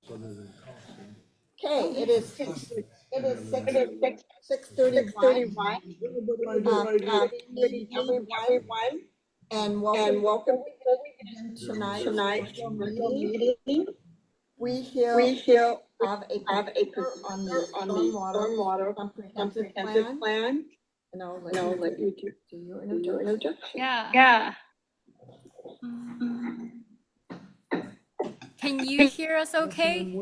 Okay, it is 6:31. Good evening, everyone, and welcome tonight's virtual meeting. We here have a presenter on the stormwater comprehensive plan, and I'll let you do your introduction. Yeah. Can you hear us okay?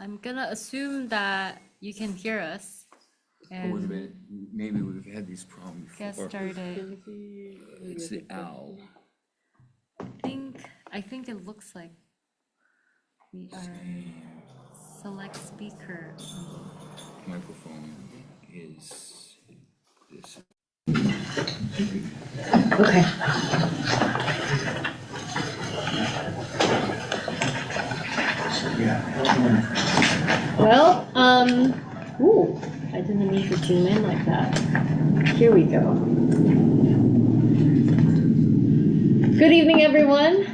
I'm gonna assume that you can hear us. Wait a minute, maybe we've had these problems Get before. started. It's the owl. I think it looks like we are select speaker. Microphone is this. Okay. Well, ooh, I didn't mean to zoom in like that. Here we go. Good evening, everyone.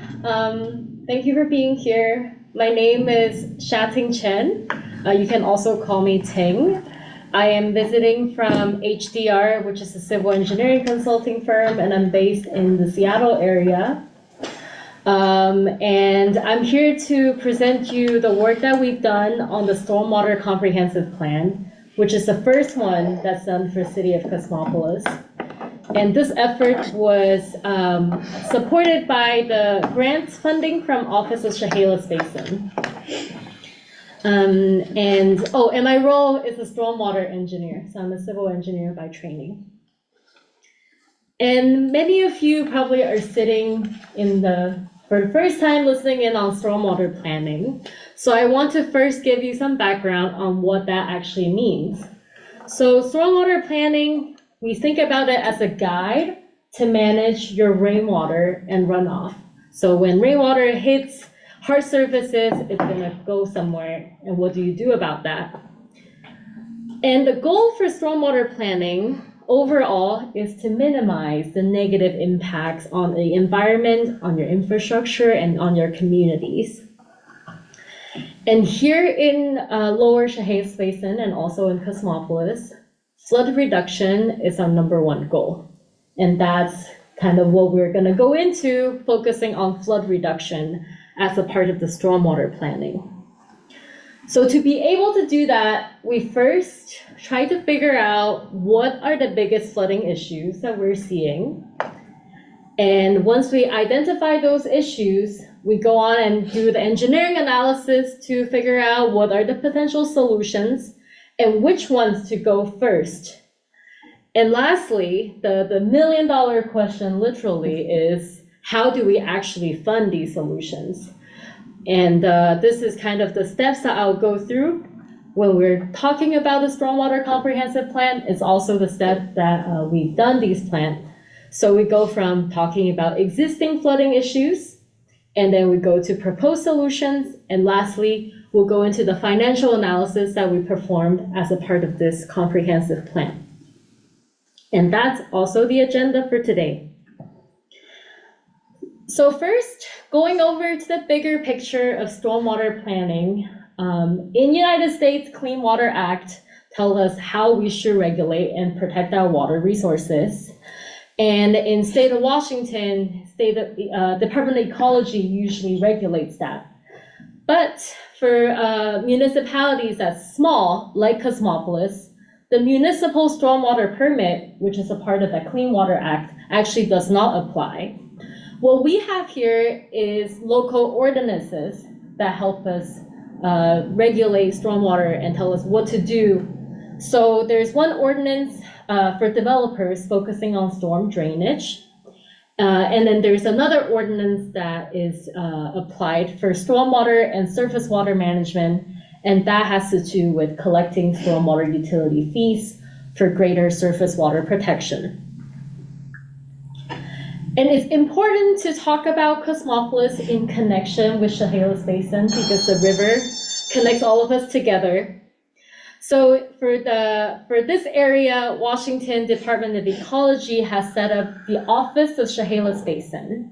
Thank you for being here. My name is Shating Chen. You can also call me Ting. I am visiting from HDR, which is a civil engineering consulting firm, and I'm based in the Seattle area. And I'm here to present you the work that we've done on the Stormwater Comprehensive Plan, which is the first one that's done for City of Cosmopolis. And this effort was supported by the grants funding from Office of Chehalis Basin. And my role is a stormwater engineer, so I'm a civil engineer by training. And many of you probably are sitting for the first time listening in on stormwater planning. So I want to first give you some background on what that actually means. So stormwater planning, we think about it as a guide to manage your rainwater and runoff. So when rainwater hits hard surfaces, it's gonna go somewhere, and what do you do about that? And the goal for stormwater planning overall is to minimize the negative impacts on the environment, on your infrastructure, and on your communities. And here in Lower Chehalis Basin and also in Cosmopolis, flood reduction is our #1 goal. And that's kind of what we're gonna go into, focusing on flood reduction as a part of the stormwater planning. So to be able to do that, we first try to figure out what are the biggest flooding issues that we're seeing. And once we identify those issues, we go on and do the engineering analysis to figure out what are the potential solutions and which ones to go first. And lastly, the million-dollar question literally is, how do we actually fund these solutions? And this is kind of the steps that I'll go through when we're talking about the Stormwater Comprehensive Plan. It's also the step that we've done these plans. So we go from talking about existing flooding issues, and then we go to proposed solutions, and lastly, we'll go into the financial analysis that we performed as a part of this comprehensive plan. And that's also the agenda for today. So first, going over to the bigger picture of stormwater planning, in United States Clean Water Act tells us how we should regulate and protect our water resources. And in state of Washington, Department of Ecology usually regulates that. But for municipalities that's small, like Cosmopolis, the municipal stormwater permit, which is a part of the Clean Water Act, actually does not apply. What we have here is local ordinances that help us regulate stormwater and tell us what to do. So there's one ordinance for developers focusing on storm drainage. And then there's another ordinance that is applied for stormwater and surface water management, and that has to do with collecting stormwater utility fees for greater surface water protection. And it's important to talk about Cosmopolis in connection with Chehalis Basin because the river connects all of us together. So for this area, Washington Department of Ecology has set up the Office of Chehalis Basin.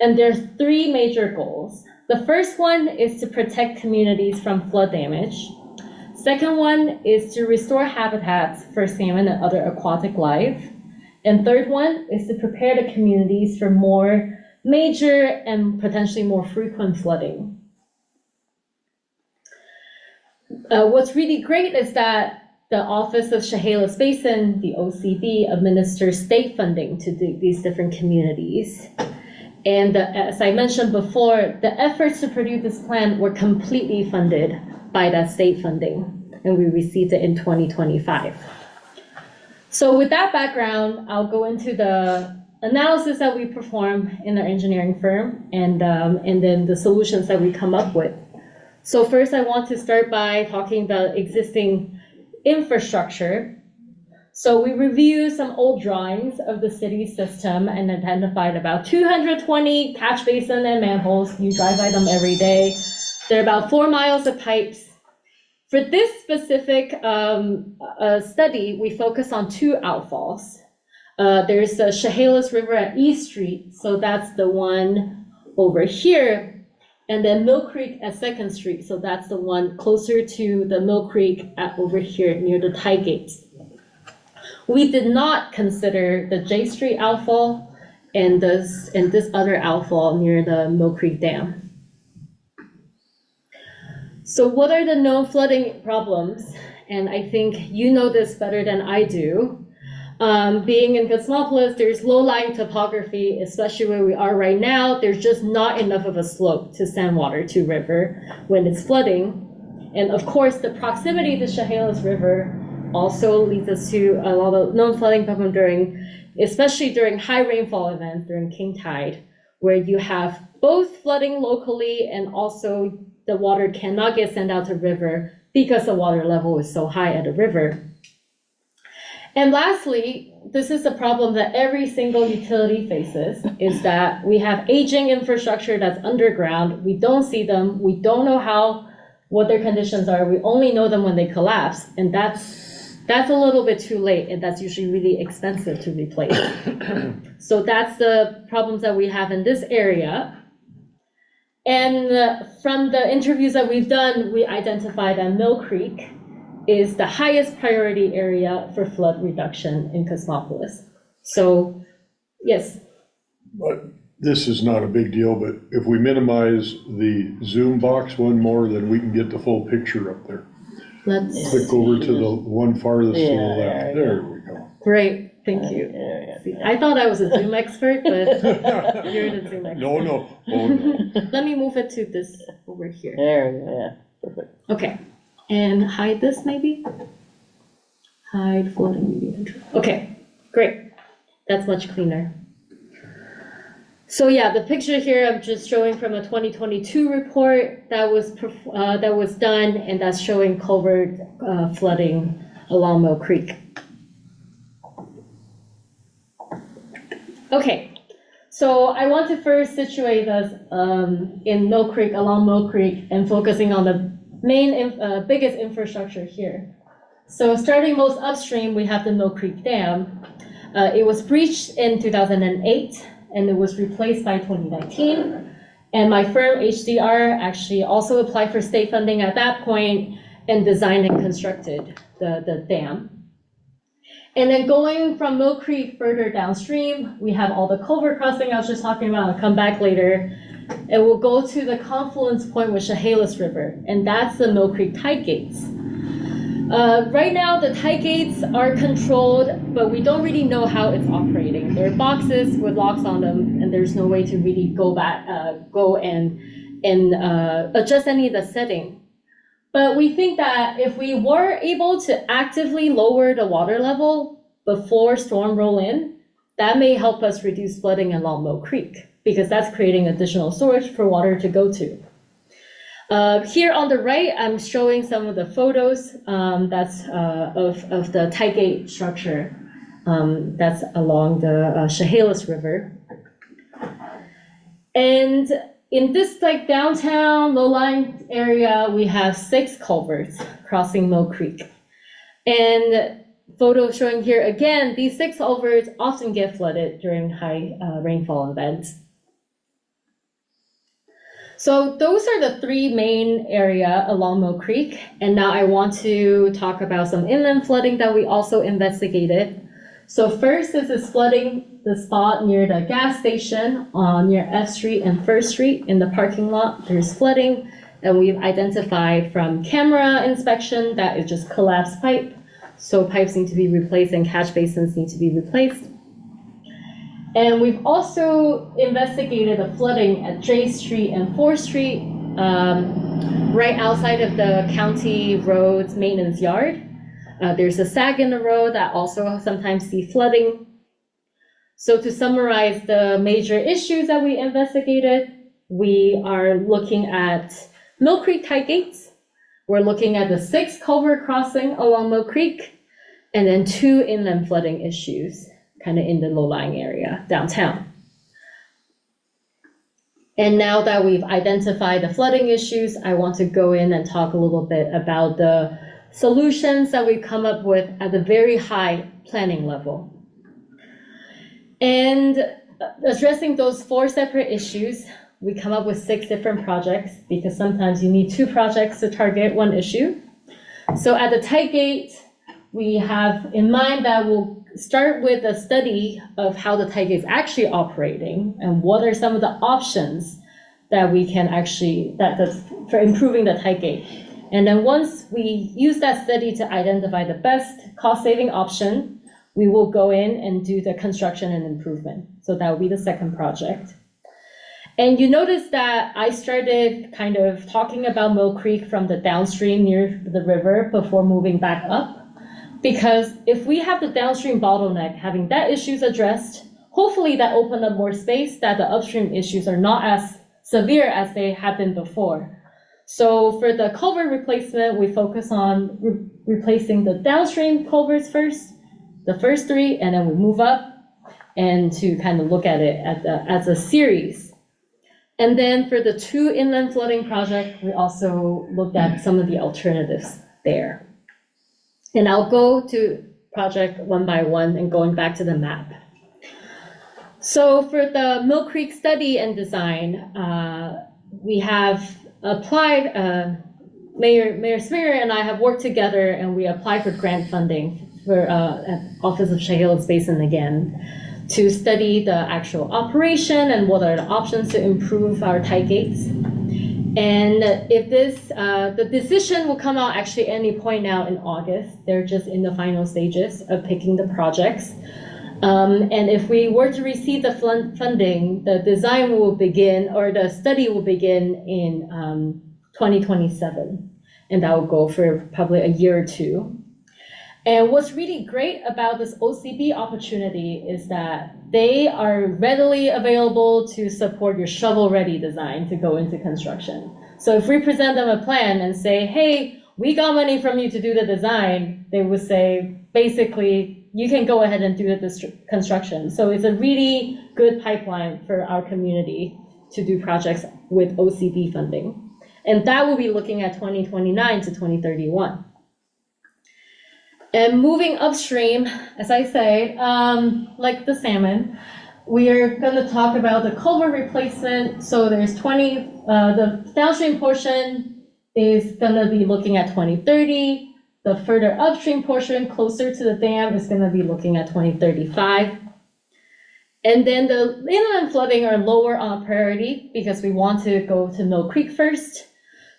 And there's 3 major goals. The first one is to protect communities from flood damage. Second one is to restore habitats for salmon and other aquatic life. And third one is to prepare the communities for more major and potentially more frequent flooding. What's really great is that the Office of Chehalis Basin, the OCB, administers state funding to these different communities. And as I mentioned before, the efforts to produce this plan were completely funded by that state funding, and we received it in 2025. So with that background, I'll go into the analysis that we perform in our engineering firm and then the solutions that we come up with. So first, I want to start by talking about existing infrastructure. So we reviewed some old drawings of the city system and identified about 220 catch basin and manholes. You drive by them every day. There are about 4 miles of pipes. For this specific study, we focus on 2 outfalls. There's the Chehalis River at East Street, so that's the one over here. and then Mill Creek at Second Street. So that's the one closer to the Mill Creek at over here near the Thai Gates. We did not consider the J Street outfall and this other outfall near the Mill Creek Dam. So what are the known flooding problems? And I think you know this better than I do. Being in Cosmopolis, there's low-lying topography, especially where we are right now. There's just not enough of a slope to send water to river when it's flooding. And of course, the proximity to Chehalis River also leads us to a lot of known flooding problem especially during high rainfall events, during king tide, where you have both flooding locally and also the water cannot get sent out to river because the water level is so high at the river. And lastly, this is a problem that every single utility faces, is that we have aging infrastructure that's underground. We don't see them. We don't know what their conditions are. We only know them when they collapse. And that's a little bit too late, and that's usually really expensive to replace. So that's the problems that we have in this area. And from the interviews that we've done, we identified that Mill Creek is the highest priority area for flood reduction in Cosmopolis. So, yes. But this is not a big deal, but if we minimize the Zoom box one more, then we can get the full picture up there. Let's click over to the one farthest to the Yeah, left. yeah. There we go. Great, thank you. See, I thought I was a Zoom expert, but you're the Zoom expert. No, oh no. Let me move it to this over here. There we go, yeah, perfect. Okay, and hide this maybe? Hide floating media control. Okay, great. That's much cleaner. So yeah, the picture here I'm just showing from a 2022 report that was done, and that's showing culvert flooding along Mill Creek. Okay, so I want to first situate us in Mill Creek, along Mill Creek, and focusing on the main, biggest infrastructure here. So starting most upstream, we have the Mill Creek Dam. It was breached in 2008, and it was replaced by 2019. And my firm, HDR, actually also applied for state funding at that point and designed and constructed the dam. And then going from Mill Creek further downstream, we have all the culvert crossing I was just talking about. I'll come back later. And we'll go to the confluence point with Chehalis River, and that's the Mill Creek Tide Gates. Right now, the tide gates are controlled, but we don't really know how it's operating. There are boxes with locks on them, and there's no way to really go and adjust any of the setting. But we think that if we were able to actively lower the water level before storm roll in, that may help us reduce flooding along Mill Creek, because that's creating additional storage for water to go to. Here on the right, I'm showing some of the photos of the tide gate structure that's along the Chehalis River. And in this downtown low-lying area, we have 6 culverts crossing Mill Creek. And photo showing here again, these 6 culverts often get flooded during high rainfall events. So those are the 3 main areas along Mill Creek. And now I want to talk about some inland flooding that we also investigated. So first, this is flooding the spot near the gas station near F Street and First Street in the parking lot. There's flooding, and we've identified from camera inspection that it's just collapsed pipe. So pipes need to be replaced and catch basins need to be replaced. And we've also investigated the flooding at J Street and 4th Street, right outside of the county roads maintenance yard. There's a sag in the road that also sometimes see flooding. So to summarize the major issues that we investigated, we are looking at Mill Creek tide gates. We're looking at the 6 culvert crossing along Mill Creek, and then 2 inland flooding issues, kind of in the low-lying area downtown. And now that we've identified the flooding issues, I want to go in and talk a little bit about the solutions that we've come up with at the very high planning level. And addressing those 4 separate issues, we come up with 6 different projects because sometimes you need 2 projects to target one issue. So at the tight gate, we have in mind that we'll start with a study of how the tight gate is actually operating and what are some of the options that we can actually, that's for improving the tight gate. And then once we use that study to identify the best cost-saving option, we will go in and do the construction and improvement. So that will be the second project. And you notice that I started kind of talking about Mill Creek from the downstream near the river before moving back up. Because if we have the downstream bottleneck, having that issues addressed, hopefully that opened up more space that the upstream issues are not as severe as they have been before. So for the culvert replacement, we focus on replacing the downstream culverts first, the first 3, and then we move up and to kind of look at it as a series. And then for the 2 inland flooding project, we also looked at some of the alternatives there. And I'll go to project one by one and going back to the map. So for the Mill Creek study and design, we have applied, Mayor Sminger and I have worked together and we applied for grant funding for Office of Chehalis Basin again to study the actual operation and what are the options to improve our tight gates. And if this, the decision will come out actually any point now in August. They're just in the final stages of picking the projects. And if we were to receive the funding, the design will begin, or the study will begin in 2027. And that will go for probably a year or 2. And what's really great about this OCB opportunity is that they are readily available to support your shovel-ready design to go into construction. So if we present them a plan and say, hey, we got money from you to do the design, they would say, basically, you can go ahead and do the construction. So it's a really good pipeline for our community to do projects with OCB funding. And that will be looking at 2029 to 2031. And moving upstream, as I say, like the salmon, we are going to talk about the culvert replacement. So there's the downstream portion is going to be looking at 2030. The further upstream portion closer to the dam is going to be looking at 2035. And then the inland flooding are lower on priority because we want to go to Mill Creek first.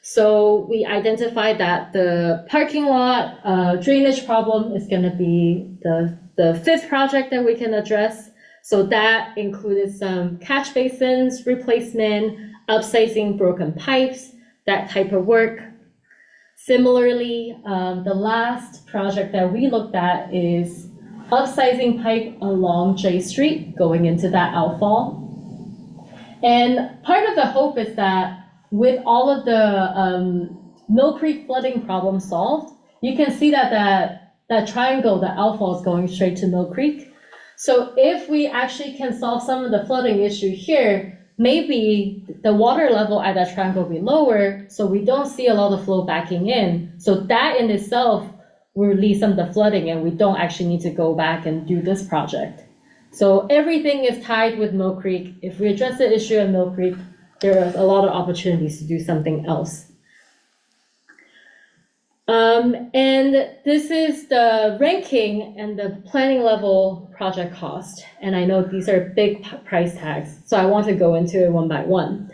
So we identified that the parking lot drainage problem is going to be the 5th project that we can address. So that included some catch basins replacement, upsizing broken pipes, that type of work. Similarly, the last project that we looked at is upsizing pipe along J Street going into that outfall. And part of the hope is that with all of the Mill Creek flooding problem solved, you can see that triangle, the outfall is going straight to Mill Creek. So if we actually can solve some of the flooding issue here, maybe the water level at that triangle will be lower, so we don't see a lot of flow backing in. So that in itself will release some of the flooding, and we don't actually need to go back and do this project. So everything is tied with Mill Creek. If we address the issue at Mill Creek, there are a lot of opportunities to do something else. And this is the ranking and the planning level project cost. And I know these are big price tags, so I want to go into it one by one.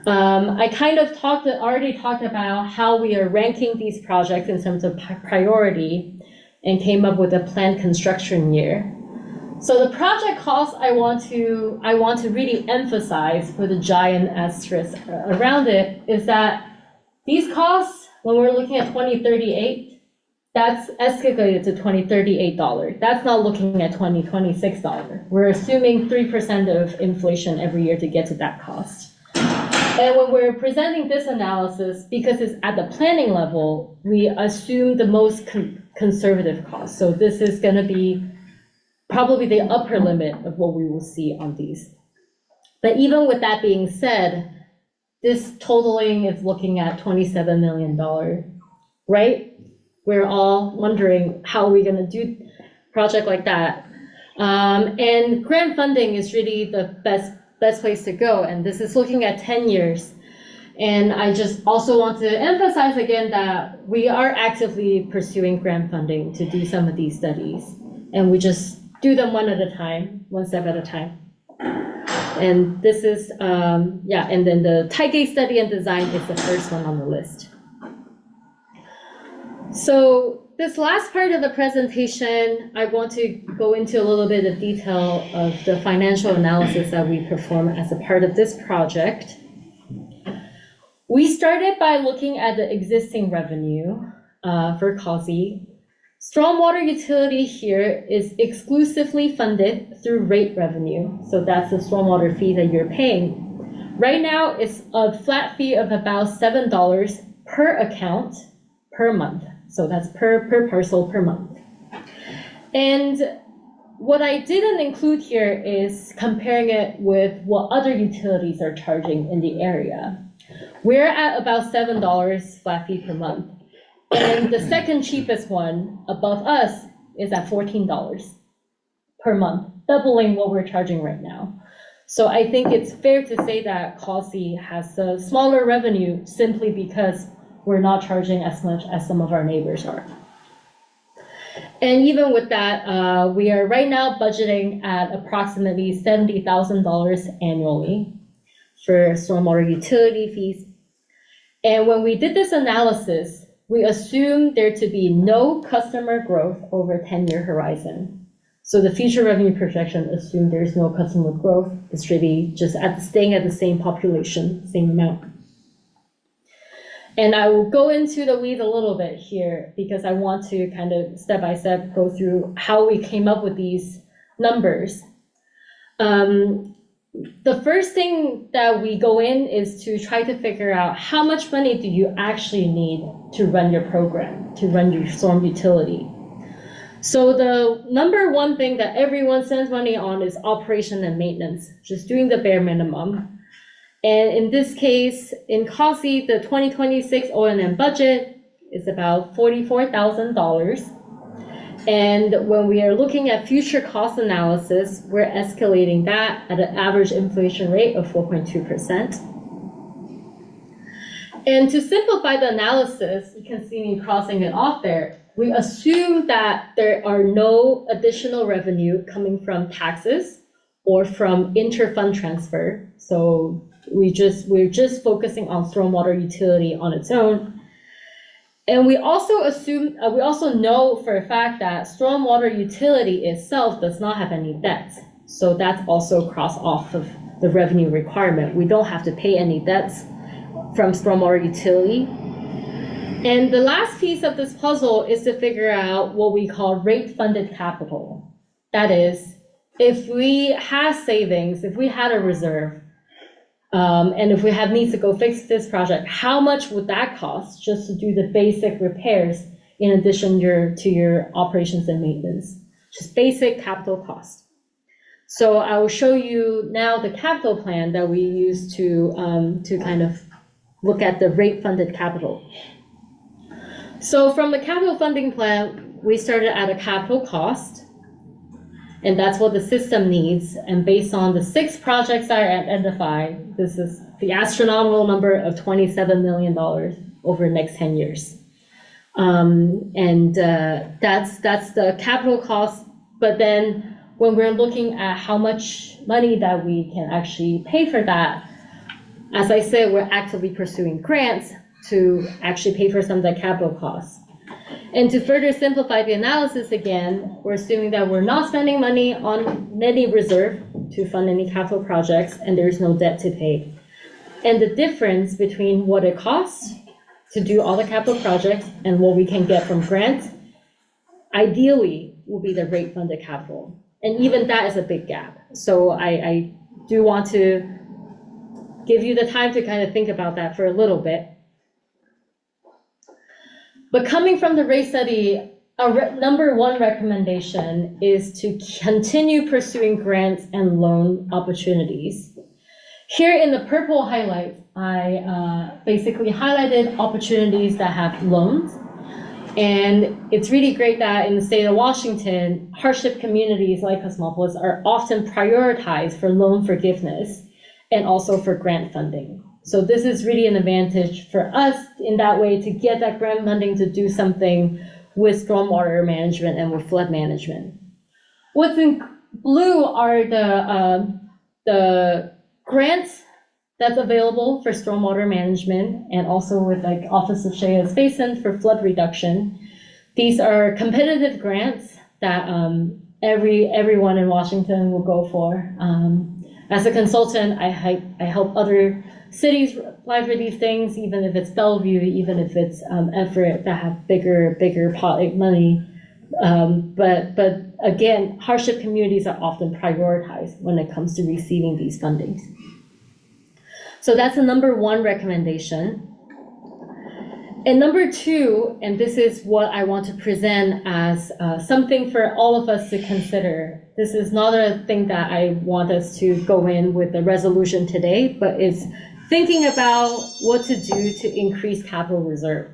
I kind of already talked about how we are ranking these projects in terms of priority and came up with a planned construction year. So the project cost I want to really emphasize for the giant asterisk around it is that these costs, when we're looking at 2038, that's escalated to $2038. That's not looking at $2026. We're assuming 3% of inflation every year to get to that cost. And when we're presenting this analysis, because it's at the planning level, we assume the most conservative cost. So this is going to be probably the upper limit of what we will see on these. But even with that being said, this totaling is looking at $27 million, right? We're all wondering how are we going to do a project like that. And grant funding is really the best place to go. And this is looking at 10 years. And I just also want to emphasize again that we are actively pursuing grant funding to do some of these studies. And we just do them one at a time, one step at a time. And this is, and then the Taigei study and design is the first one on the list. So this last part of the presentation, I want to go into a little bit of detail of the financial analysis that we perform as a part of this project. We started by looking at the existing revenue for CAUSE. Stormwater utility here is exclusively funded through rate revenue. So that's the stormwater fee that you're paying. Right now, it's a flat fee of about $7 per account per month. So that's per parcel per month. And what I didn't include here is comparing it with what other utilities are charging in the area. We're at about $7 flat fee per month. And the second cheapest one above us is at $14 per month, doubling what we're charging right now. So I think it's fair to say that CAUSE has a smaller revenue simply because we're not charging as much as some of our neighbors are. And even with that, we are right now budgeting at approximately $70,000 annually for stormwater utility fees. And when we did this analysis, we assumed there to be no customer growth over a 10-year horizon. So the future revenue projection assumed there's no customer growth. It's really just staying at the same population, same amount. And I will go into the weeds a little bit here because I want to kind of step by step go through how we came up with these numbers. The first thing that we go in is to try to figure out how much money do you actually need to run your program, to run your storm utility. So the number one thing that everyone spends money on is operation and maintenance, just doing the bare minimum. And in this case, in CAUSE, the 2026 O&M budget is about $44,000. And when we are looking at future cost analysis, we're escalating that at an average inflation rate of 4.2%. And to simplify the analysis, you can see me crossing it off there. We assume that there are no additional revenue coming from taxes or from inter-fund transfer. So we're just focusing on stormwater utility on its own. And we also know for a fact that stormwater utility itself does not have any debts. So that's also crossed off of the revenue requirement. We don't have to pay any debts from stormwater utility. And the last piece of this puzzle is to figure out what we call rate-funded capital. That is, if we had savings, if we had a reserve, and if we have needs to go fix this project, how much would that cost just to do the basic repairs in addition to your operations and maintenance? Just basic capital cost. So I will show you now the capital plan that we use to kind of look at the rate-funded capital. So from the capital funding plan, we started at a capital cost, and that's what the system needs. And based on the 6 projects that are identified, this is the astronomical number of $27 million over the next 10 years. That's the capital cost. But then when we're looking at how much money that we can actually pay for that, as I said, we're actively pursuing grants to actually pay for some of the capital costs. And to further simplify the analysis again, we're assuming that we're not spending money on any reserve to fund any capital projects, and there's no debt to pay. And the difference between what it costs to do all the capital projects and what we can get from grants, ideally, will be the rate-funded capital. And even that is a big gap. So I do want to give you the time to kind of think about that for a little bit. But coming from the rate study, our number one recommendation is to continue pursuing grants and loan opportunities. Here in the purple highlights, I basically highlighted opportunities that have loans. And it's really great that in the state of Washington, hardship communities like Cosmopolis are often prioritized for loan forgiveness. and also for grant funding. So this is really an advantage for us in that way to get that grant funding to do something with stormwater management and with flood management. What's in blue are the grants that's available for stormwater management and also with like Office of Shayas Basin for flood reduction. These are competitive grants that everyone in Washington will go for. As a consultant, I help other cities apply for these things, even if it's Bellevue, even if it's Everett that have bigger pot money. But again, hardship communities are often prioritized when it comes to receiving these fundings. So that's the number one recommendation. And number two, and this is what I want to present as something for all of us to consider. This is not a thing that I want us to go in with a resolution today, but it's thinking about what to do to increase capital reserve.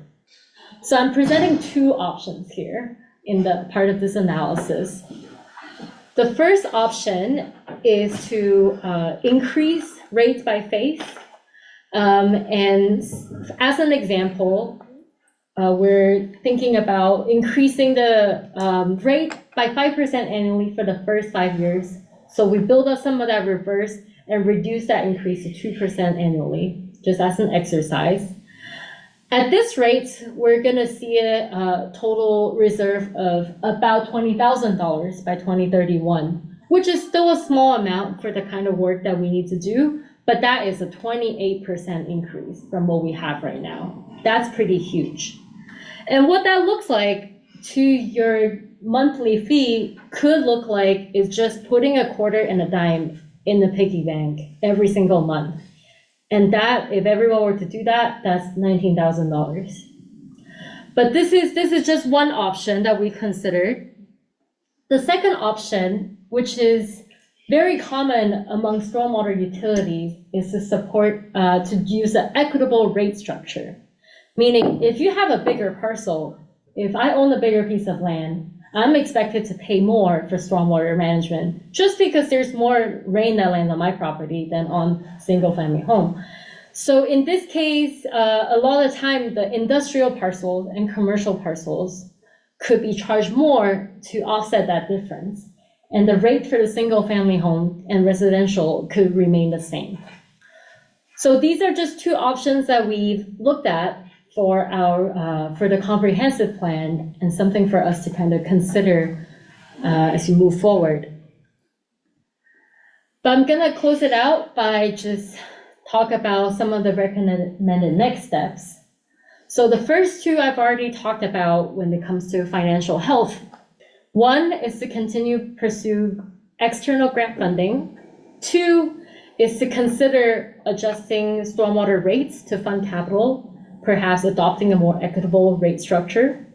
So I'm presenting two options here in the part of this analysis. The first option is to increase rates by phase. And as an example, we're thinking about increasing the rate by 5% annually for the first 5 years. So we build up some of that reverse and reduce that increase to 2% annually, just as an exercise. At this rate, we're gonna see a total reserve of about $20,000 by 2031, which is still a small amount for the kind of work that we need to do, but that is a 28% increase from what we have right now. That's pretty huge. And what that looks like to your monthly fee could look like is just putting a quarter and a dime in the piggy bank every single month. And that, if everyone were to do that, that's $19,000. But this is just one option that we considered. The second option, which is very common among stormwater utilities, is to support, to use an equitable rate structure. Meaning, if you have a bigger parcel, if I own a bigger piece of land, I'm expected to pay more for stormwater management just because there's more rain that lands on my property than on single-family home. So in this case, a lot of time, the industrial parcels and commercial parcels could be charged more to offset that difference. And the rate for the single-family home and residential could remain the same. So these are just two options that we've looked at for the comprehensive plan and something for us to kind of consider as we move forward. But I'm gonna close it out by just talk about some of the recommended next steps. So the first two I've already talked about when it comes to financial health. One is to continue pursue external grant funding. Two is to consider adjusting stormwater rates to fund capital, perhaps adopting a more equitable rate structure.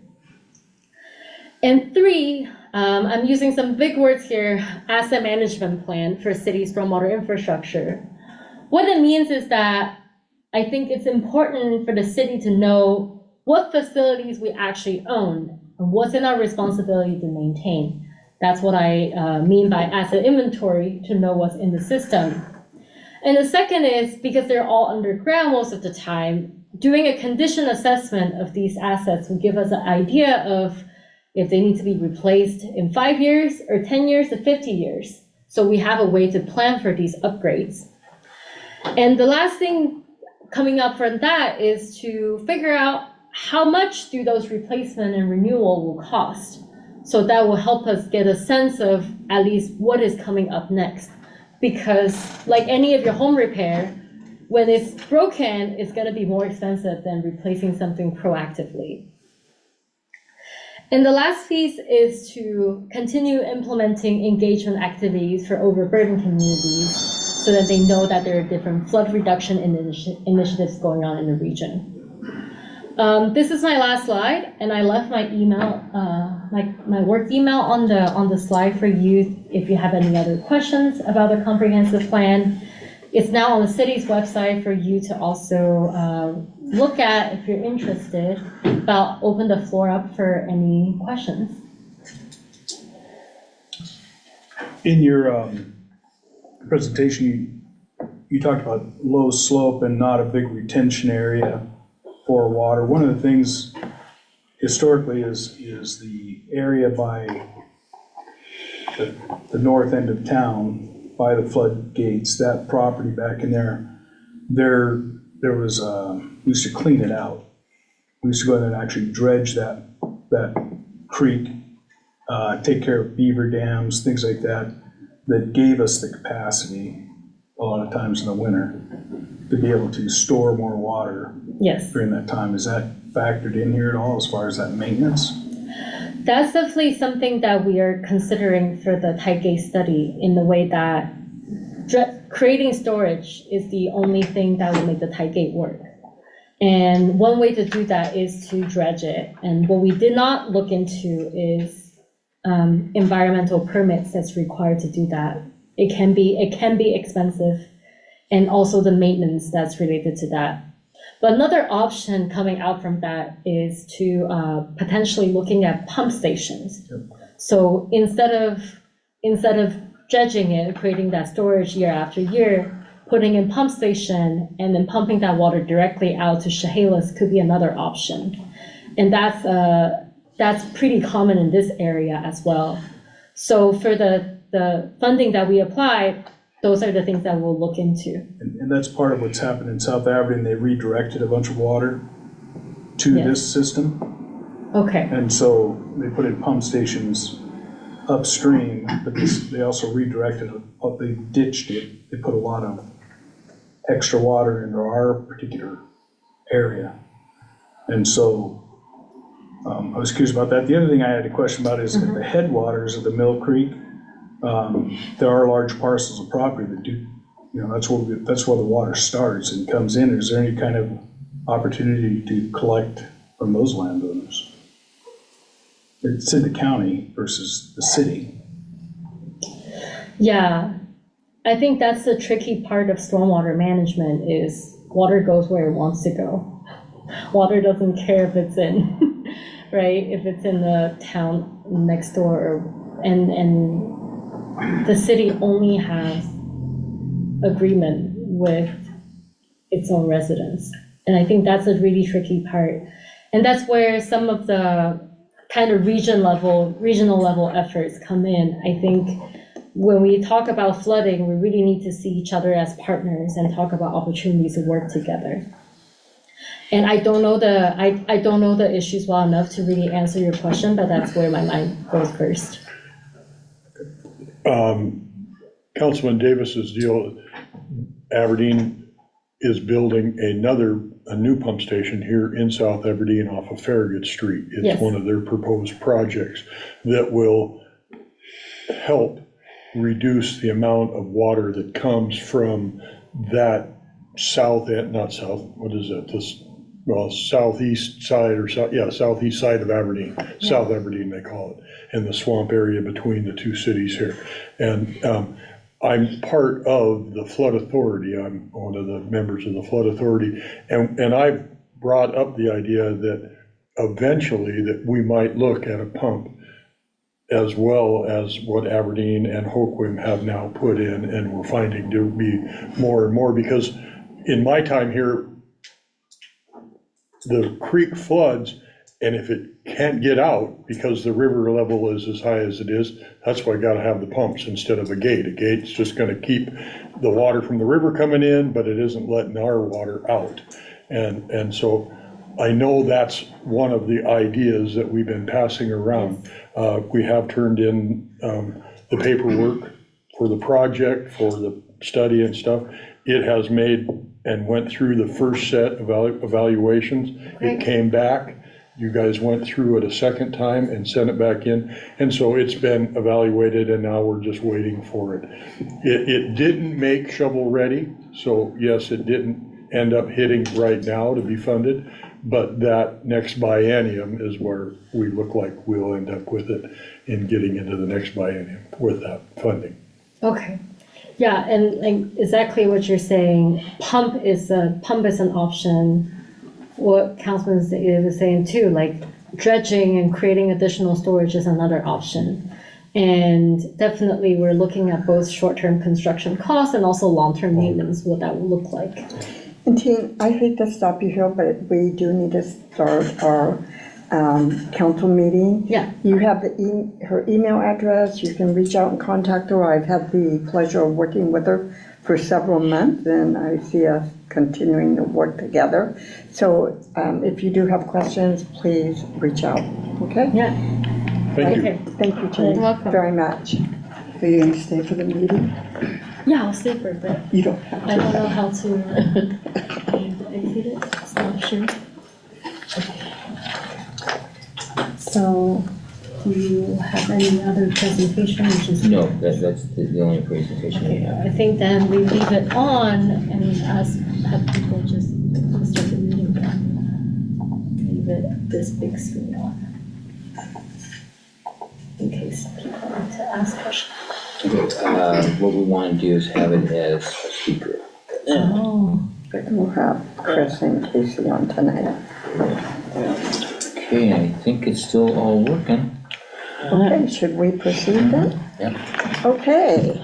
And three, I'm using some big words here, asset management plan for city stormwater infrastructure. What it means is that I think it's important for the city to know what facilities we actually own and what's in our responsibility to maintain. That's what I mean by asset inventory, to know what's in the system. And the second is, because they're all underground most of the time, doing a condition assessment of these assets will give us an idea of if they need to be replaced in 5 years or 10 years or 50 years. So we have a way to plan for these upgrades. And the last thing coming up from that is to figure out how much do those replacement and renewal will cost. So that will help us get a sense of at least what is coming up next. Because like any of your home repair, when it's broken, it's going to be more expensive than replacing something proactively. And the last piece is to continue implementing engagement activities for overburdened communities so that they know that there are different flood reduction initiatives going on in the region. This is my last slide, and I left my email, my work email on the slide for you if you have any other questions about the comprehensive plan. It's now on the city's website for you to also look at if you're interested. But I'll open the floor up for any questions. In your presentation, you talked about low slope and not a big retention area for water. One of the things historically is the area by the north end of town, by the floodgates, that property back in there, there was, we used to clean it out. We used to go in and actually dredge that creek, take care of beaver dams, things like that, that gave us the capacity, a lot of times in the winter, to be able to store more water Yes. during that time. Is that factored in here at all as far as that maintenance? That's definitely something that we are considering for the tight gate study, in the way that creating storage is the only thing that will make the tight gate work. And one way to do that is to dredge it. And what we did not look into is environmental permits that's required to do that. It can be expensive, and also the maintenance that's related to that. But another option coming out from that is to potentially looking at pump stations. Yep. So instead of dredging it, creating that storage year after year, putting in pump station and then pumping that water directly out to Chehalis could be another option. And that's pretty common in this area as well. So for the funding that we applied, those are the things that we'll look into. And that's part of what's happened in South Aberdeen. They redirected a bunch of water to Yes. this system. Okay, And so they put in pump stations upstream, but they also redirected, they ditched it. They put a lot of extra water into our particular area. And so I was curious about that. The other thing I had a question about is at the headwaters of the Mill Creek, there are large parcels of property that do, that's where the water starts and comes in. Is there any kind of opportunity to collect from those landowners? It's in the county versus the city. yeah. I think that's the tricky part of stormwater management is water goes where it wants to go. Water doesn't care if it's in, right? If it's in the town next door, and the city only has agreement with its own residents. And I think that's a really tricky part. And that's where some of the kind of regional level efforts come in. I think when we talk about flooding, we really need to see each other as partners and talk about opportunities to work together. And I don't know the issues well enough to really answer your question, but that's where my mind goes first. Councilman Davis's deal, Aberdeen is building a new pump station here in South Aberdeen off of Farragut Street. It's Yes. one of their proposed projects that will help reduce the amount of water that comes from that southeast side southeast side of Aberdeen, South Aberdeen they call it, in the swamp area between the two cities here. And I'm part of the Flood Authority. I'm one of the members of the Flood Authority. And I've brought up the idea that eventually that we might look at a pump as well as what Aberdeen and Hoquiam have now put in, and we're finding to be more and more, because in my time here, the creek floods, and if it can't get out because the river level is as high as it is, that's why I gotta have the pumps instead of a gate. A gate's just gonna keep the water from the river coming in, but it isn't letting our water out. And so I know that's one of the ideas that we've been passing around. We have turned in the paperwork for the project, for the study and stuff. It has made and went through the first set of evaluations. It came back. You guys went through it a second time and sent it back in. And so it's been evaluated, and now we're just waiting for it. It didn't make shovel ready, so yes, it didn't end up hitting right now to be funded, but that next biennium is where we look like we'll end up with it in getting into the next biennium with that funding. Okay. Yeah, and exactly what you're saying, pump is an option. What Councilman was saying too, like dredging and creating additional storage is another option. And definitely, we're looking at both short-term construction costs and also long-term maintenance, what that will look like. And team, I hate to stop you here, but we do need to start our council meeting. Yeah. You have her email address, you can reach out and contact her. I've had the pleasure of working with her for several months, and I see us continuing to work together. So if you do have questions, please reach out, okay? Yeah. Thank you. Okay. Thank you, Jean, You're welcome. very much. Are you gonna stay for the meeting? Yeah, I'll stay for a bit. You don't have I to. don't know how to exit it, it's not sure. So, do you have any other presentation, which is? No, that's the only presentation we Okay, have. I think then we leave it on and have people just start the meeting. Leave it this big screen on. In case people want to ask questions. What we want to do is have it as a speaker. Oh. We'll have Chris and Casey on tonight. Okay, I think it's still all working. Okay, should we proceed then? Yeah. Okay.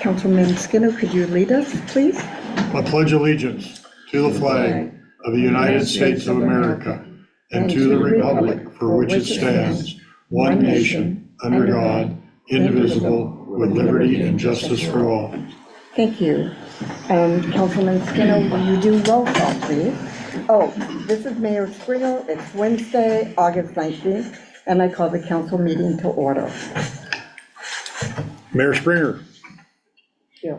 Councilman Skinner, could you lead us, please? I pledge allegiance to the flag of the United States of America and to the republic for which it stands, one nation, under God, indivisible, with liberty and justice for all. Thank you. Councilman Skinner, will you do roll call, please? Oh, this is Mayor Springer. It's Wednesday, August 19th, and I call the council meeting to order. Mayor Springer, Here.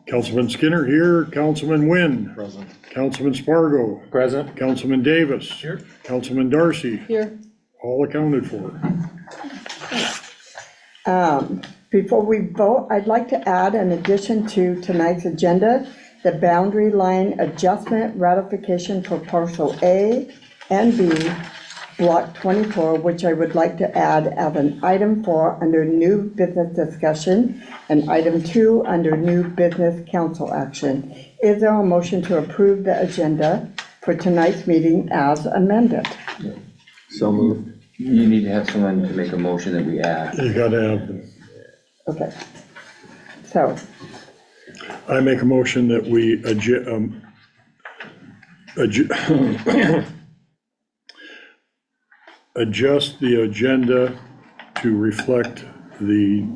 Councilman Skinner here, Councilman Wynn. Present. Councilman Spargo. Present. Councilman Davis. Here. Councilman Darcy, Here. all accounted for. Before we vote, I'd like to add, in addition to tonight's agenda, the boundary line adjustment ratification for parcel A and B, block 24, which I would like to add as an item 4 under new business discussion and item 2 under new business council action. Is there a motion to approve the agenda for tonight's meeting as amended? So moved. You need to have someone to make a motion that we add. You gotta have them. Okay. So, I make a motion that we adjust the agenda to reflect the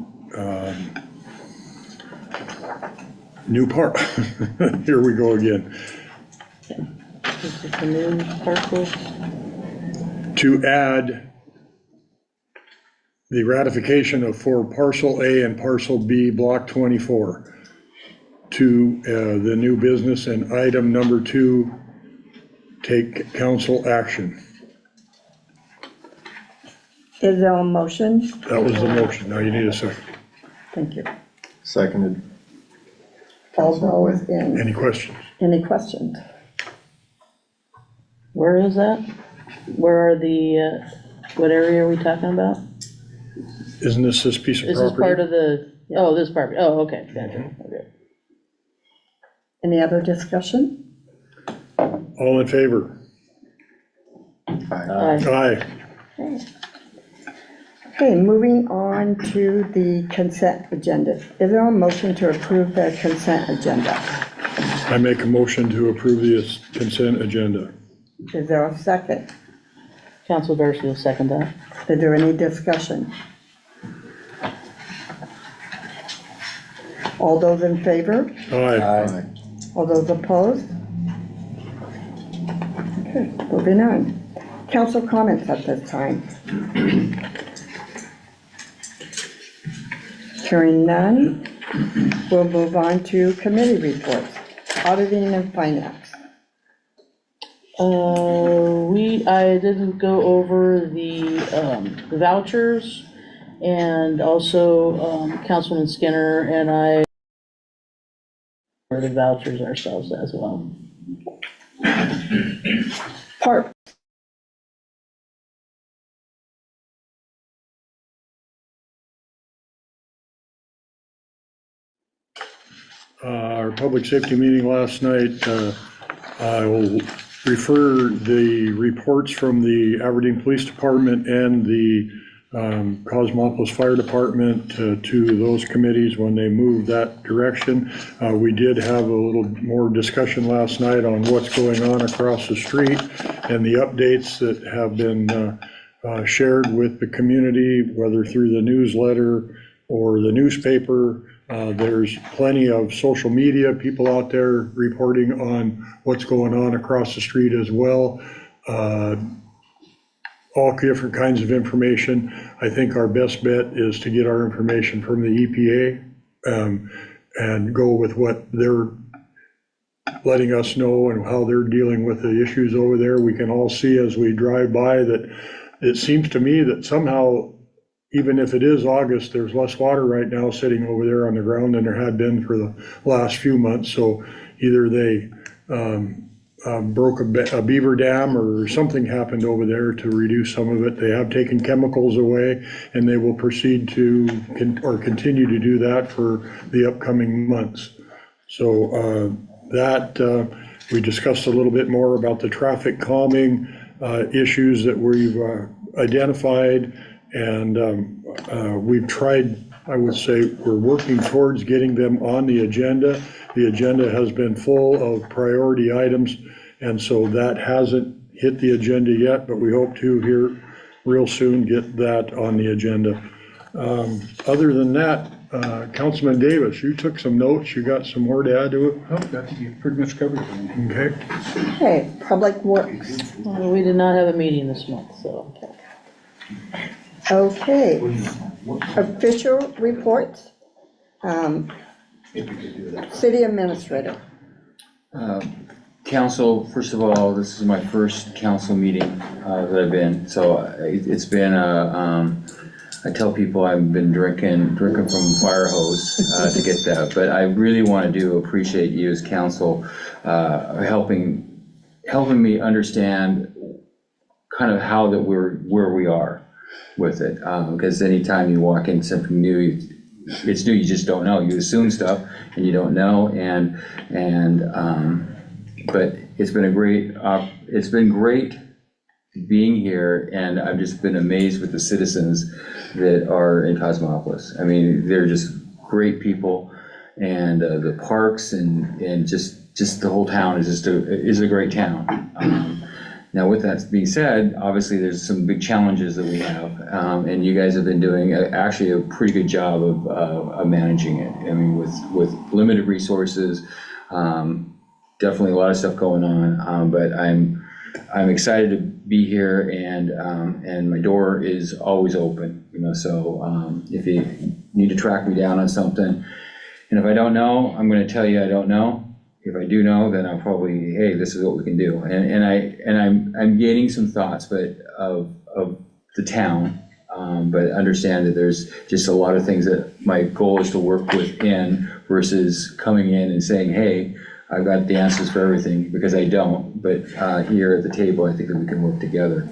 new part. Here we go again. this is the new parcels. To add the ratification of for parcel A and parcel B, block 24, to the new business, and item number 2, take council action. Is there a motion? That was the motion. Now you need a second. Thank you. Seconded. All those in, Any questions? any questions? Where is that? Where are the, what area are we talking about? Isn't this piece of Is this part property? of the, oh, this part, oh, okay, gotcha, okay. Any other discussion? All in favor? Aye. Aye. Okay, moving on to the consent agenda. Is there a motion to approve the consent agenda? I make a motion to approve the consent agenda. Is there a second? Council Darcy will second that. Is there any discussion? All those in favor? Aye. All those opposed? Okay, moving on. Council comments at this time. Hearing none, we'll move on to committee reports, auditing and finance. I didn't go over the vouchers, and also, Councilman Skinner and I for the vouchers ourselves as well. Part. Our public safety meeting last night, I will refer the reports from the Aberdeen Police Department and the Cosmopolis Fire Department to those committees when they move that direction. We did have a little more discussion last night on what's going on across the street and the updates that have been shared with the community, whether through the newsletter or the newspaper. There's plenty of social media people out there reporting on what's going on across the street as well. All different kinds of information. I think our best bet is to get our information from the EPA and go with what they're letting us know and how they're dealing with the issues over there. We can all see as we drive by that it seems to me that somehow, even if it is August, there's less water right now sitting over there on the ground than there had been for the last few months. So either they broke a beaver dam or something happened over there to reduce some of it. They have taken chemicals away, and they will proceed to continue to do that for the upcoming months. So we discussed a little bit more about the traffic calming issues that we've identified, and we've tried, I would say, we're working towards getting them on the agenda. The agenda has been full of priority items, and so that hasn't hit the agenda yet, but we hope to here real soon get that on the agenda. Other than that, Councilman Davis, you took some notes, you got some more to add to it? Oh, I think you pretty much covered it. Okay. Okay, Public Works. Well, we did not have a meeting this month, so. Okay. Official reports. City Administrator. Council, first of all, this is my first council meeting that I've been, so it's been I tell people I've been drinking from a fire hose to get that, but I really want to appreciate you as council helping me understand kind of how that where we are with it, because anytime you walk in something new, it's new, you just don't know. You assume stuff and you don't know, but it's been great being here, and I've just been amazed with the citizens that are in Cosmopolis. I mean, they're just great people, and the parks and just the whole town is a great town. Now, with that being said, obviously there's some big challenges that we have, and you guys have been doing actually a pretty good job of managing it. I mean, with limited resources, definitely a lot of stuff going on, but I'm excited to be here, and my door is always open. So if you need to track me down on something, and if I don't know, I'm going to tell you I don't know. If I do know, then I'll probably, hey, this is what we can do. And I'm gaining some thoughts, but of the town, but understand that there's just a lot of things that my goal is to work within versus coming in and saying, hey, I've got the answers for everything, because I don't. But here at the table, I think that we can work together.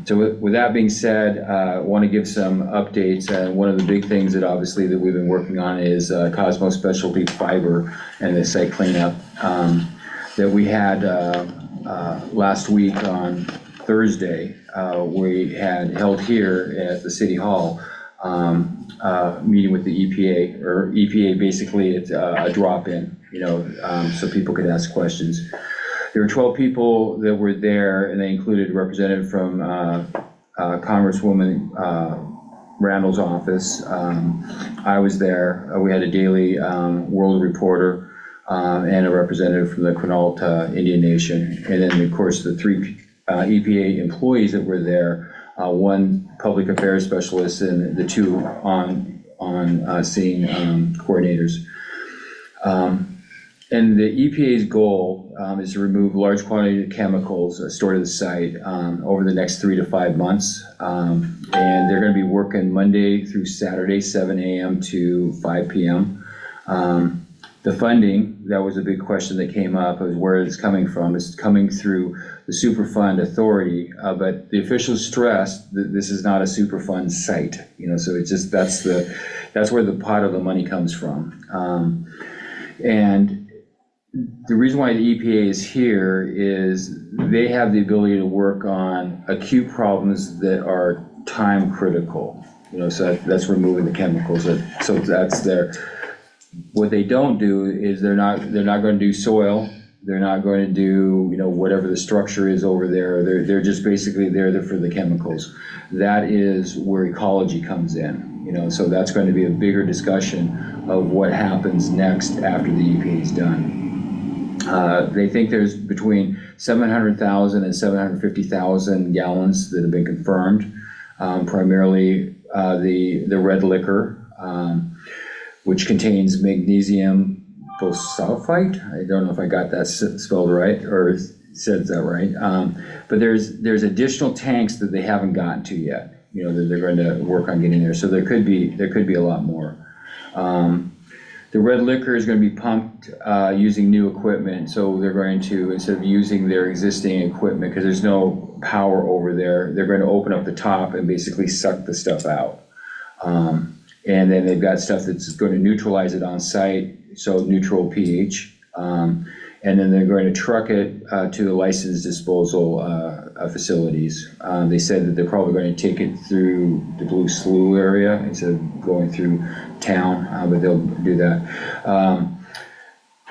So with that being said, I want to give some updates. One of the big things that obviously that we've been working on is Cosmo Specialty Fiber and the site cleanup that we had last week on Thursday. We had held here at the City Hall meeting with the EPA, or EPA basically it's a drop-in, so people could ask questions. There were 12 people that were there, and they included a representative from Congresswoman Randall's office. I was there. We had a daily world reporter and a representative from the Quinault Indian Nation. And then, of course, the 3 EPA employees that were there, 1 public affairs specialist and the 2 on-scene coordinators. And the EPA's goal is to remove large quantities of chemicals stored at the site over the next 3 to 5 months. And they're going to be working Monday through Saturday, 7 a.m. to 5 p.m. The funding, that was a big question that came up, is where it's coming from. It's coming through the Superfund Authority, but the officials stressed that this is not a Superfund site. So it's just that's where the pot of the money comes from. And the reason why the EPA is here is they have the ability to work on acute problems that are time critical. So that's removing the chemicals, so that's their, what they don't do is they're not going to do soil, they're not going to do, whatever the structure is over there, they're just basically there for the chemicals. That is where ecology comes in, so that's going to be a bigger discussion of what happens next after the EPA is done. They think there's between 700,000 and 750,000 gallons that have been confirmed, primarily the red liquor, which contains magnesium sulfite. I don't know if I got that spelled right or said that right. But there's additional tanks that they haven't gotten to yet, that they're going to work on getting there. So there could be a lot more. The red liquor is going to be pumped using new equipment. So they're going to, instead of using their existing equipment, because there's no power over there, they're going to open up the top and basically suck the stuff out. And then they've got stuff that's going to neutralize it on site, so neutral pH. And then they're going to truck it to the licensed disposal facilities. They said that they're probably going to take it through the Blue Slough area instead of going through town, but they'll do that.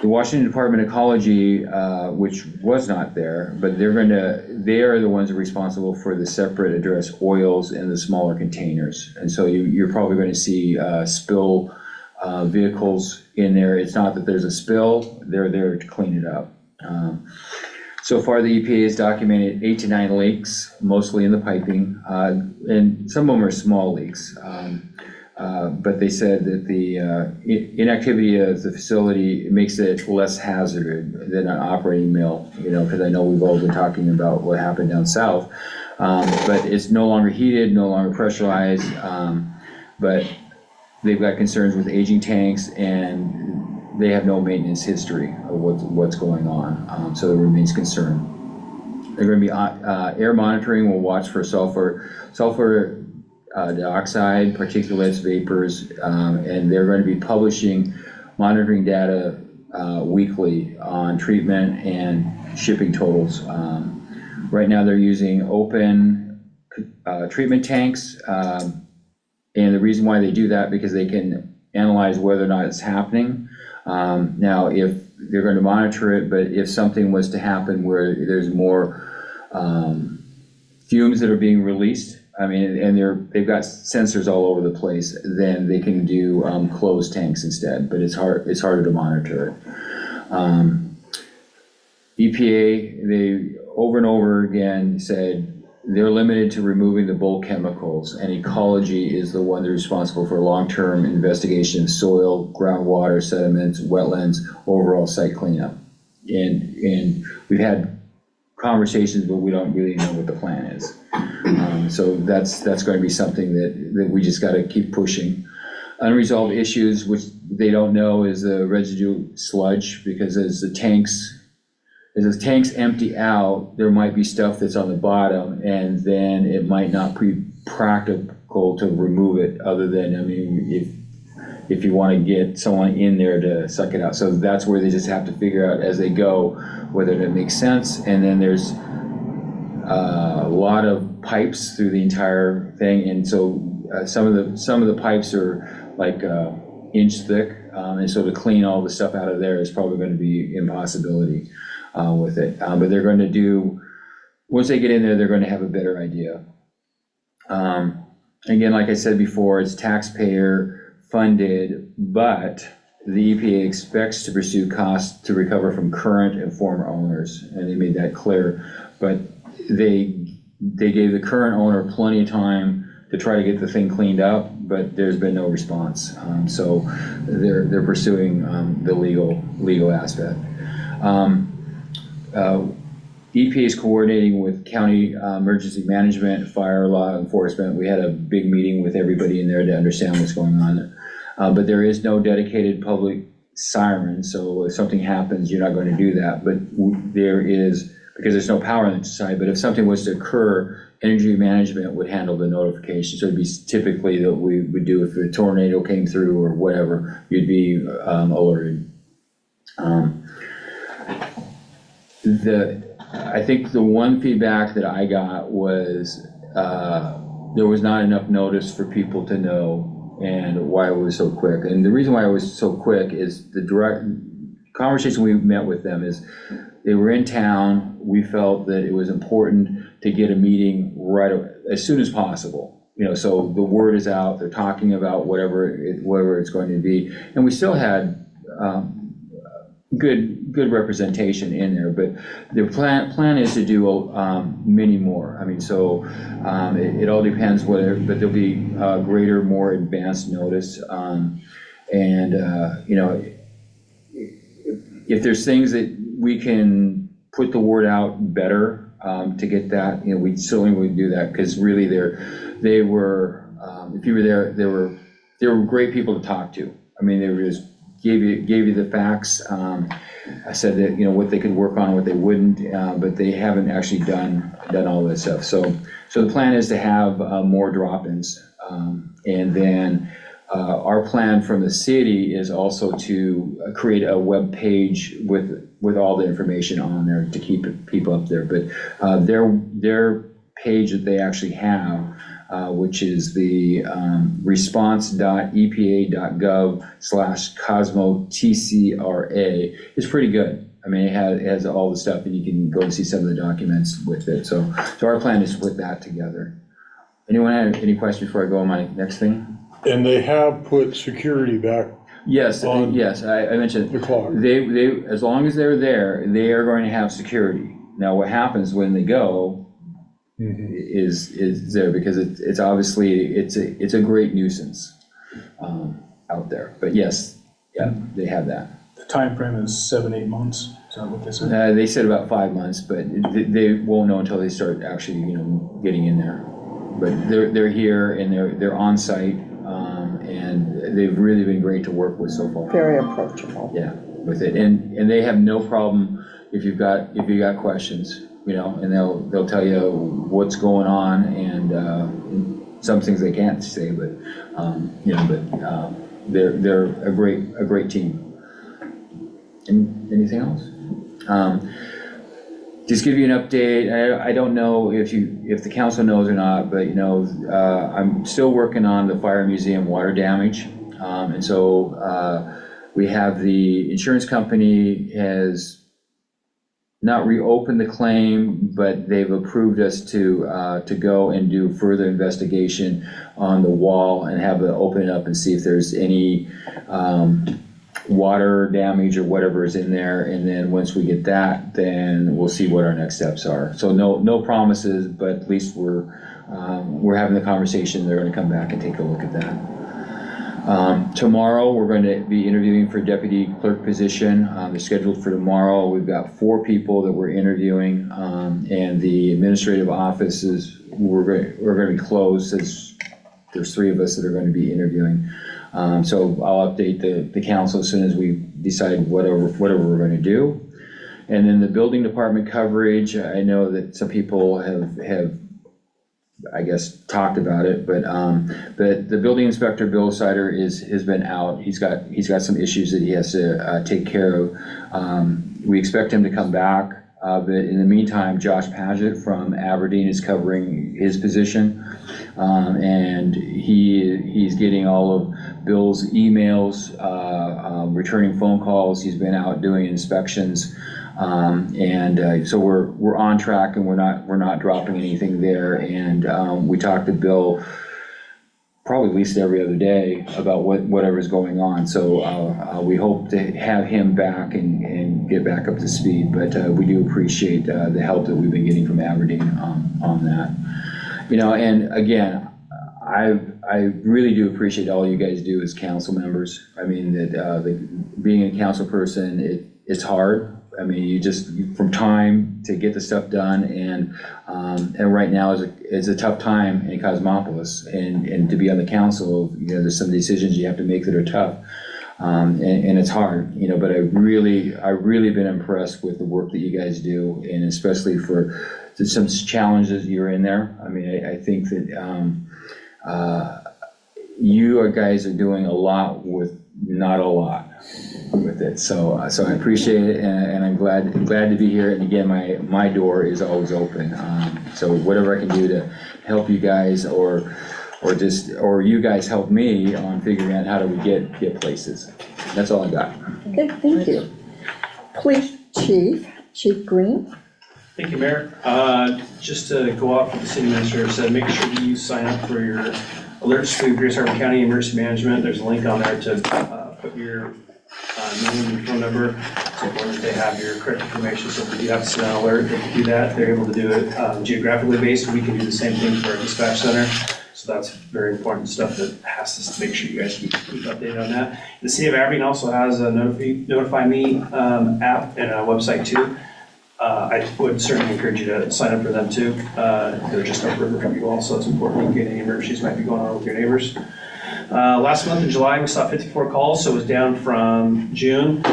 The Washington Department of Ecology, which was not there, but they are the ones responsible for the separate address oils in the smaller containers. And so you're probably going to see spill vehicles in there. It's not that there's a spill, they're there to clean it up. So far, the EPA has documented 8 to 9 leaks, mostly in the piping, and some of them are small leaks. But they said that the inactivity of the facility makes it less hazardous than an operating mill, because I know we've all been talking about what happened down south. But it's no longer heated, no longer pressurized, but they've got concerns with aging tanks, and they have no maintenance history of what's going on, so there remains concern. They're going to be air monitoring. Will watch for sulfur dioxide, particulates, vapors, and they're going to be publishing monitoring data weekly on treatment and shipping totals. Right now they're using open treatment tanks, and the reason why they do that because they can analyze whether or not it's happening. Now, if they're going to monitor it, but if something was to happen where there's more fumes that are being released, and they've got sensors all over the place, then they can do closed tanks instead, but it's harder to monitor it. EPA, they over and over again said they're limited to removing the bulk chemicals, and ecology is the one that's responsible for long-term investigation of soil, groundwater, sediments, wetlands, overall site cleanup. And we've had conversations, but we don't really know what the plan is. So that's going to be something that we just got to keep pushing. Unresolved issues, which they don't know, is the residue sludge, because as the tanks empty out, there might be stuff that's on the bottom, and then it might not be practical to remove it, other than, if you want to get someone in there to suck it out. So that's where they just have to figure out as they go whether it makes sense. And then there's a lot of pipes through the entire thing, and so some of the pipes are like inch thick, and so to clean all the stuff out of there is probably going to be impossibility with it. But they're going to do, once they get in there, they're going to have a better idea. Again, like I said before, it's taxpayer funded, but the EPA expects to pursue costs to recover from current and former owners, and they made that clear. But they gave the current owner plenty of time to try to get the thing cleaned up, but there's been no response. So they're pursuing the legal aspect. EPA is coordinating with county emergency management, fire, law enforcement. We had a big meeting with everybody in there to understand what's going on. But there is no dedicated public siren, so if something happens, you're not going to do that. But there is, because there's no power on the side, but if something was to occur, energy management would handle the notification. So it'd be typically that we would do if a tornado came through or whatever, you'd be alerted. I think the one feedback that I got was, there was not enough notice for people to know and why it was so quick. And the reason why it was so quick is the direct conversation we met with them is they were in town. We felt that it was important to get a meeting as soon as possible. So the word is out, they're talking about whatever it's going to be. And we still had good representation in there, but the plan is to do many more. I mean, so it all depends whether, but there'll be greater, more advanced notice. If there's things that we can put the word out better to get that, we certainly would do that, because really they were, if you were there, they were great people to talk to. I mean, they were just gave you the facts. I said that, what they could work on, what they wouldn't, but they haven't actually done all that stuff. So the plan is to have more drop-ins, and then our plan from the city is also to create a web page with all the information on there to keep people up there. But their page that they actually have, which is the response.epa.gov/CosmoTCRA, is pretty good. I mean, it has all the stuff, and you can go and see some of the documents with it. So our plan is to put that together. Anyone have any questions before I go on my next thing? And they have put security back. Yes, I mentioned the clock. They as long as they're there, they are going to have security. Now, what happens when they go is there, because it's obviously it's a great nuisance out there. But yes, they have that. The time frame is 7-8 months, is that what they said? They said about 5 months, but they won't know until they start actually getting in there. But they're here and they're on site. And they've really been great to work with so far. Very approachable. Yeah, with it, and they have no problem if you got questions, and they'll tell you what's going on, and some things they can't say, but they're a great team. Anything else? Just give you an update. I don't know if the council knows or not, but I'm still working on the fire museum water damage, and so we have the insurance company has not reopened the claim, but they've approved us to go and do further investigation on the wall and have it open it up and see if there's any water damage or whatever is in there, and then once we get that, then we'll see what our next steps are. So no promises, but at least we're having the conversation. They're going to come back and take a look at that. Tomorrow we're going to be interviewing for deputy clerk position. They're scheduled for tomorrow. We've got 4 people that we're interviewing, and the administrative offices we're going to be closed, as there's 3 of us that are going to be interviewing. So I'll update the council as soon as we decide whatever we're going to do. And then the building department coverage, I know that some people have I guess talked about it, but the building inspector, Bill Sider, has been out. He's got some issues that he has to take care of. We expect him to come back, but in the meantime, Josh Paget from Aberdeen is covering his position, and he's getting all of Bill's emails, returning phone calls. He's been out doing inspections. So we're on track, and we're not dropping anything there. And we talk to Bill probably at least every other day about whatever's going on. So we hope to have him back and get back up to speed. But we do appreciate the help that we've been getting from Aberdeen on that. And again, I really do appreciate all you guys do as council members. I mean, being a council person, it's hard. I mean, you just, from time to get the stuff done, and right now is a tough time in Cosmopolis, and to be on the council, there's some decisions you have to make that are tough, and it's hard, but I've really been impressed with the work that you guys do, and especially for some challenges you're in there. I mean, I think that you guys are doing a lot with not a lot. with it. So I appreciate it, and I'm glad to be here. And again, my door is always open. So whatever I can do to help you guys, or you guys help me on figuring out how do we get places. That's all I got. Okay, thank you. Police Chief Green. Thank you, Mayor. Just to go off what the city administrator said, make sure that you sign up for your alerts to Grace Harbor County Emergency Management. There's a link on there to put your name and phone number, so long as they have your correct information. So if you have to send an alert, they can do that. They're able to do it geographically based. We can do the same thing for our dispatch center. So that's very important stuff that has to make sure you guys keep updated on that. The city of Aberdeen also has a Notify Me app and a website too. I would certainly encourage you to sign up for them too. They're just upriver from you all, so it's important in case any emergencies might be going on with your neighbors. Last month in July, we saw 54 calls, so it was down from June.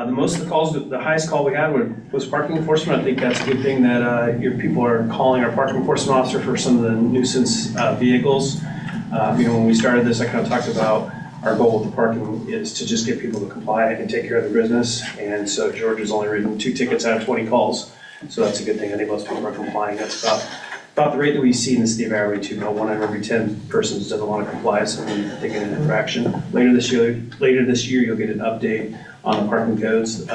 Most of the calls, the highest call we had was parking enforcement. I think that's a good thing that your people are calling our parking enforcement officer for some of the nuisance vehicles. When we started this, I kind of talked about our goal with the parking is to just get people to comply and take care of their business. And so George has only written 2 tickets out of 20 calls. So that's a good thing. I think most people are complying. That's about the rate that we see in the city of Aberdeen too. About 1 out of every 10 persons doesn't want to comply, so they get an infraction. Later this year, you'll get an update on the parking codes.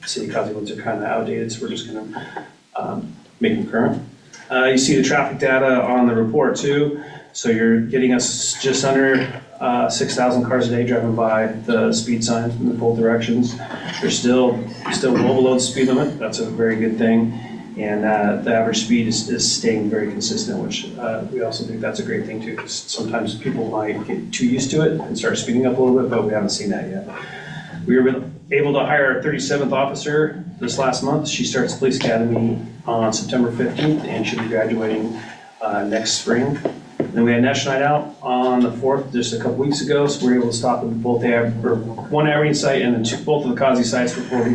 City code ones are kind of outdated, so we're just going to make them current. You see the traffic data on the report too. So you're getting us just under 6,000 cars a day driving by the speed signs in both directions. They're still well below the speed limit. That's a very good thing. And the average speed is staying very consistent, which we also think that's a great thing too, because sometimes people might get too used to it and start speeding up a little bit, but we haven't seen that yet. We were able to hire our 37th officer this last month. She starts Police Academy on September 15th, and she'll be graduating next spring. Then we had National Night Out on the 4th, just a couple weeks ago, so we were able to stop at both one Aberdeen site and then both of the Causey sites before we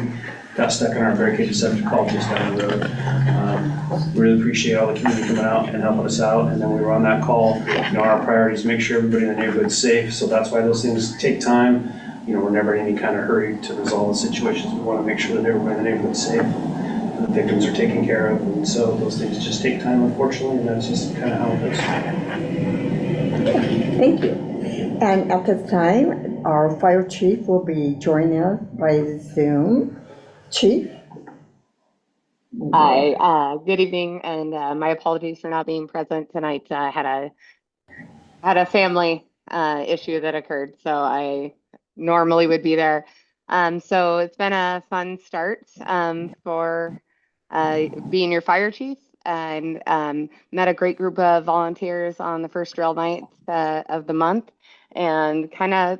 got stuck in our barricade reception call just down the road. We really appreciate all the community coming out and helping us out, and then we were on that call. Our priority is make sure everybody in the neighborhood's safe, so that's why those things take time. We're never in any kind of hurry to resolve the situations. We want to make sure that everybody in the neighborhood's safe, and the victims are taken care of, and so those things just take time, unfortunately, and that's just kind of how it goes. Thank you. And at this time, our fire chief will be joining us by Zoom. Chief? Hi, good evening, and my apologies for not being present tonight. I had a family issue that occurred, so I normally would be there. So it's been a fun start for being your fire chief, and met a great group of volunteers on the first drill night of the month, and kind of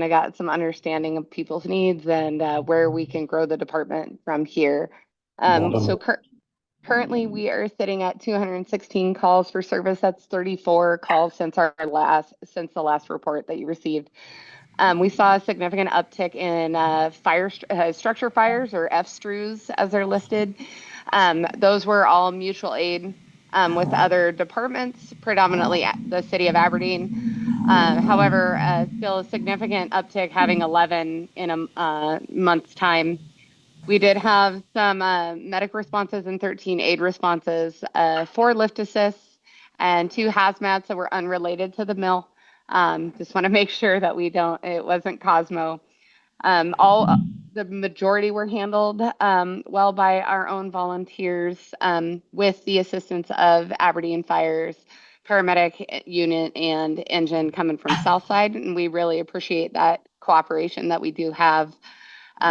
got some understanding of people's needs and where we can grow the department from here. Currently we are sitting at 216 calls for service. That's 34 calls since the last report that you received. We saw a significant uptick in structure fires, or FSTRUs as they're listed. Those were all mutual aid with other departments, predominantly the city of Aberdeen. However, still a significant uptick, having 11 in a month's time. We did have some medic responses and 13 aid responses, 4 lift assists, and 2 hazmats that were unrelated to the mill. Just want to make sure that it wasn't Cosmo. The majority were handled well by our own volunteers, with the assistance of Aberdeen Fire's paramedic unit and engine coming from Southside, and we really appreciate that cooperation that we do have.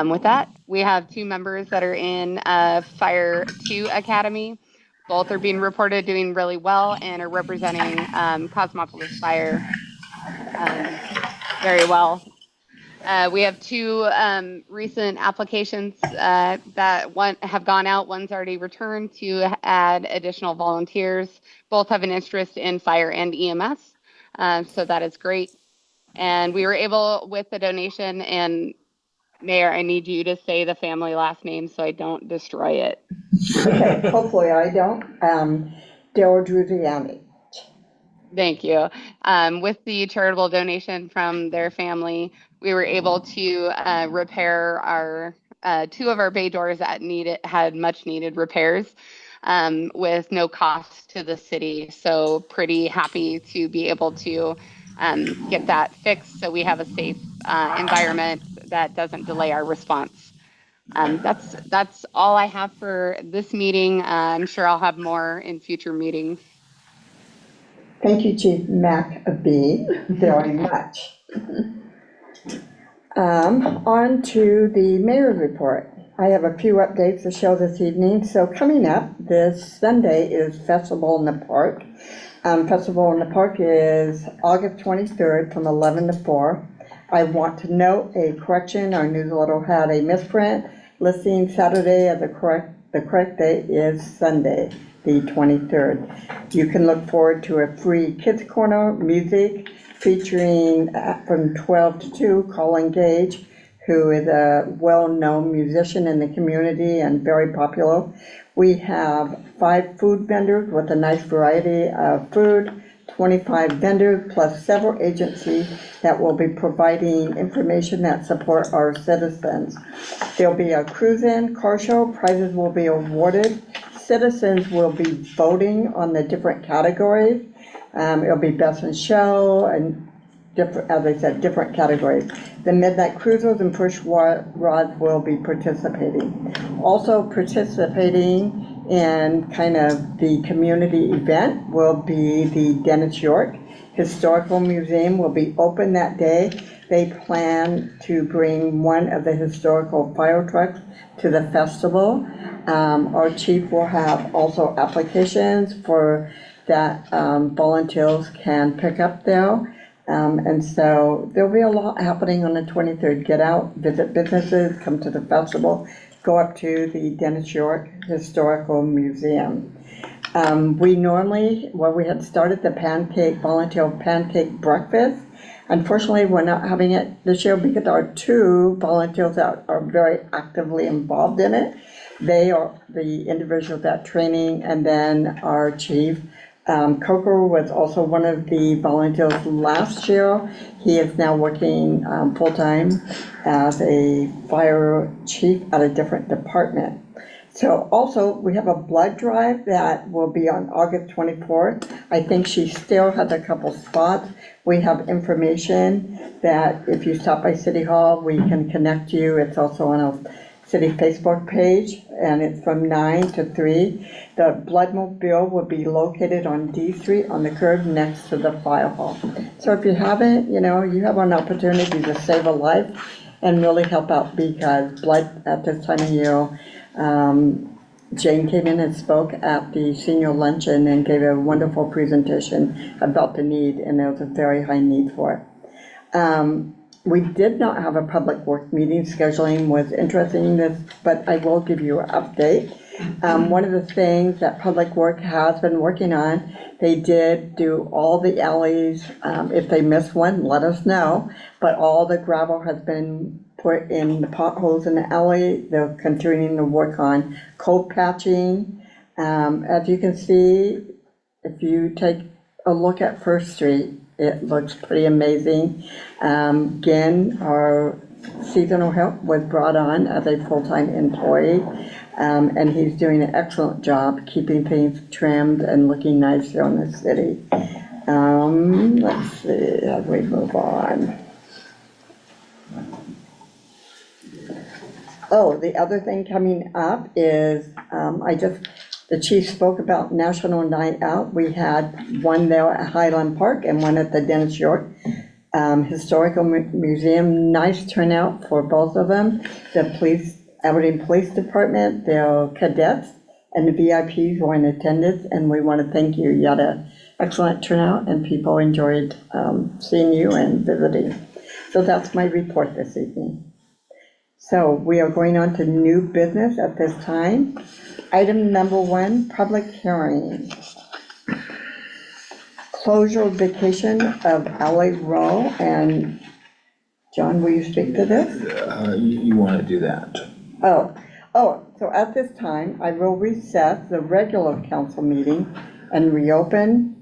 With that, we have 2 members that are in Fire 2 Academy. Both are being reported doing really well and are representing Cosmopolis Fire very well. We have 2 recent applications that have gone out. One's already returned to add additional volunteers. Both have an interest in fire and EMS, so that is great. And we were able, with the donation, and Mayor, I need you to say the family last name so I don't destroy it. Okay, hopefully I don't. Daryl Giuliani. Thank you. With the charitable donation from their family, we were able to repair our two of our bay doors that had much needed repairs with no cost to the city. So pretty happy to be able to get that fixed so we have a safe environment that doesn't delay our response. That's all I have for this meeting. I'm sure I'll have more in future meetings. Thank you, Chief McAbee, very much. On to the mayor's report. I have a few updates to show this evening. So coming up this Sunday is Festival in the Park. Festival in the Park is August 23rd from 11 to 4. I want to note a correction. Our newsletter had a misprint listing Saturday as the correct date is Sunday, the 23rd. You can look forward to a free kids corner, music featuring from 12 to 2, Colin Gage, who is a well-known musician in the community and very popular. We have 5 food vendors with a nice variety of food, 25 vendors plus several agencies that will be providing information that support our citizens. There'll be a cruise-in car show, prizes will be awarded. Citizens will be voting on the different categories. It'll be best in show and different, as I said, different categories. The Midnight Cruisers and Push Rods will be participating. Also participating in kind of the community event will be the Dennis York Historical Museum will be open that day. They plan to bring one of the historical fire trucks to the festival. Our chief will have also applications for that volunteers can pick up there. And so there'll be a lot happening on the 23rd. Get out, visit businesses, come to the festival, go up to the Dennis York Historical Museum. We normally, we had started the volunteer pancake breakfast. Unfortunately, we're not having it this year because our 2 volunteers that are very actively involved in it. They are the individuals that training, and then our chief. Coker was also one of the volunteers last year. He is now working full-time as a fire chief at a different department. So also, we have a blood drive that will be on August 24th. I think she still has a couple spots. We have information that if you stop by City Hall, we can connect you. It's also on our city Facebook page, and it's from 9 to 3. The blood mobile will be located on D Street on the curb next to the fire hall. So if you haven't, you have an opportunity to save a life and really help out, because blood at this time of year, Jane came in and spoke at the senior luncheon and gave a wonderful presentation about the need, and there was a very high need for it. We did not have a public work meeting. Scheduling was interesting in this, but I will give you an update. One of the things that Public Work has been working on, they did do all the alleys. If they missed one, let us know. But all the gravel has been put in the potholes in the alley. They're continuing to work on cold patching. As you can see, if you take a look at First Street, it looks pretty amazing. Again, our seasonal help was brought on as a full-time employee, and he's doing an excellent job keeping things trimmed and looking nice here in the city. Let's see as we move on. Oh, the other thing coming up is the chief spoke about National Night Out. We had one there at Highland Park and one at the Dennis York Historical Museum. Nice turnout for both of them. The Aberdeen Police Department, their cadets, and the VIPs were in attendance, and we want to thank you. You had an excellent turnout, and people enjoyed seeing you and visiting. So that's my report this evening. So we are going on to new business at this time. Item number 1, public hearing. Closure vacation of LA Row, and John, will you speak to this? You want to do that? So at this time, I will recess the regular council meeting and reopen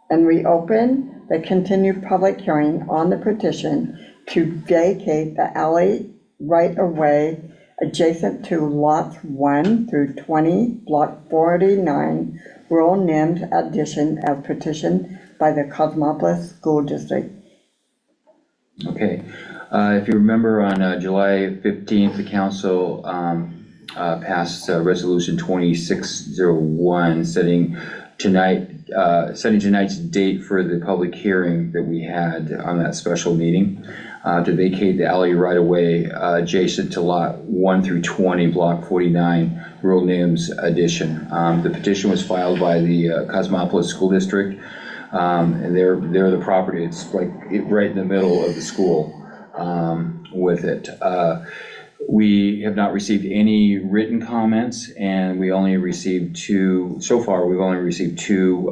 the continued public hearing on the petition to vacate the alley right-of-way adjacent to lots 1 through 20, block 49, rural NIMS addition as petitioned by the Cosmopolis School District. Okay, if you remember on July 15th, the council passed resolution 2601 setting tonight's date for the public hearing that we had on that special meeting to vacate the alley right away adjacent to lot 1 through 20, block 49, rural NIMS addition. The petition was filed by the Cosmopolis School District. And they're the property, it's like right in the middle of the school with it. We have not received any written comments, and we only received so far we've only received two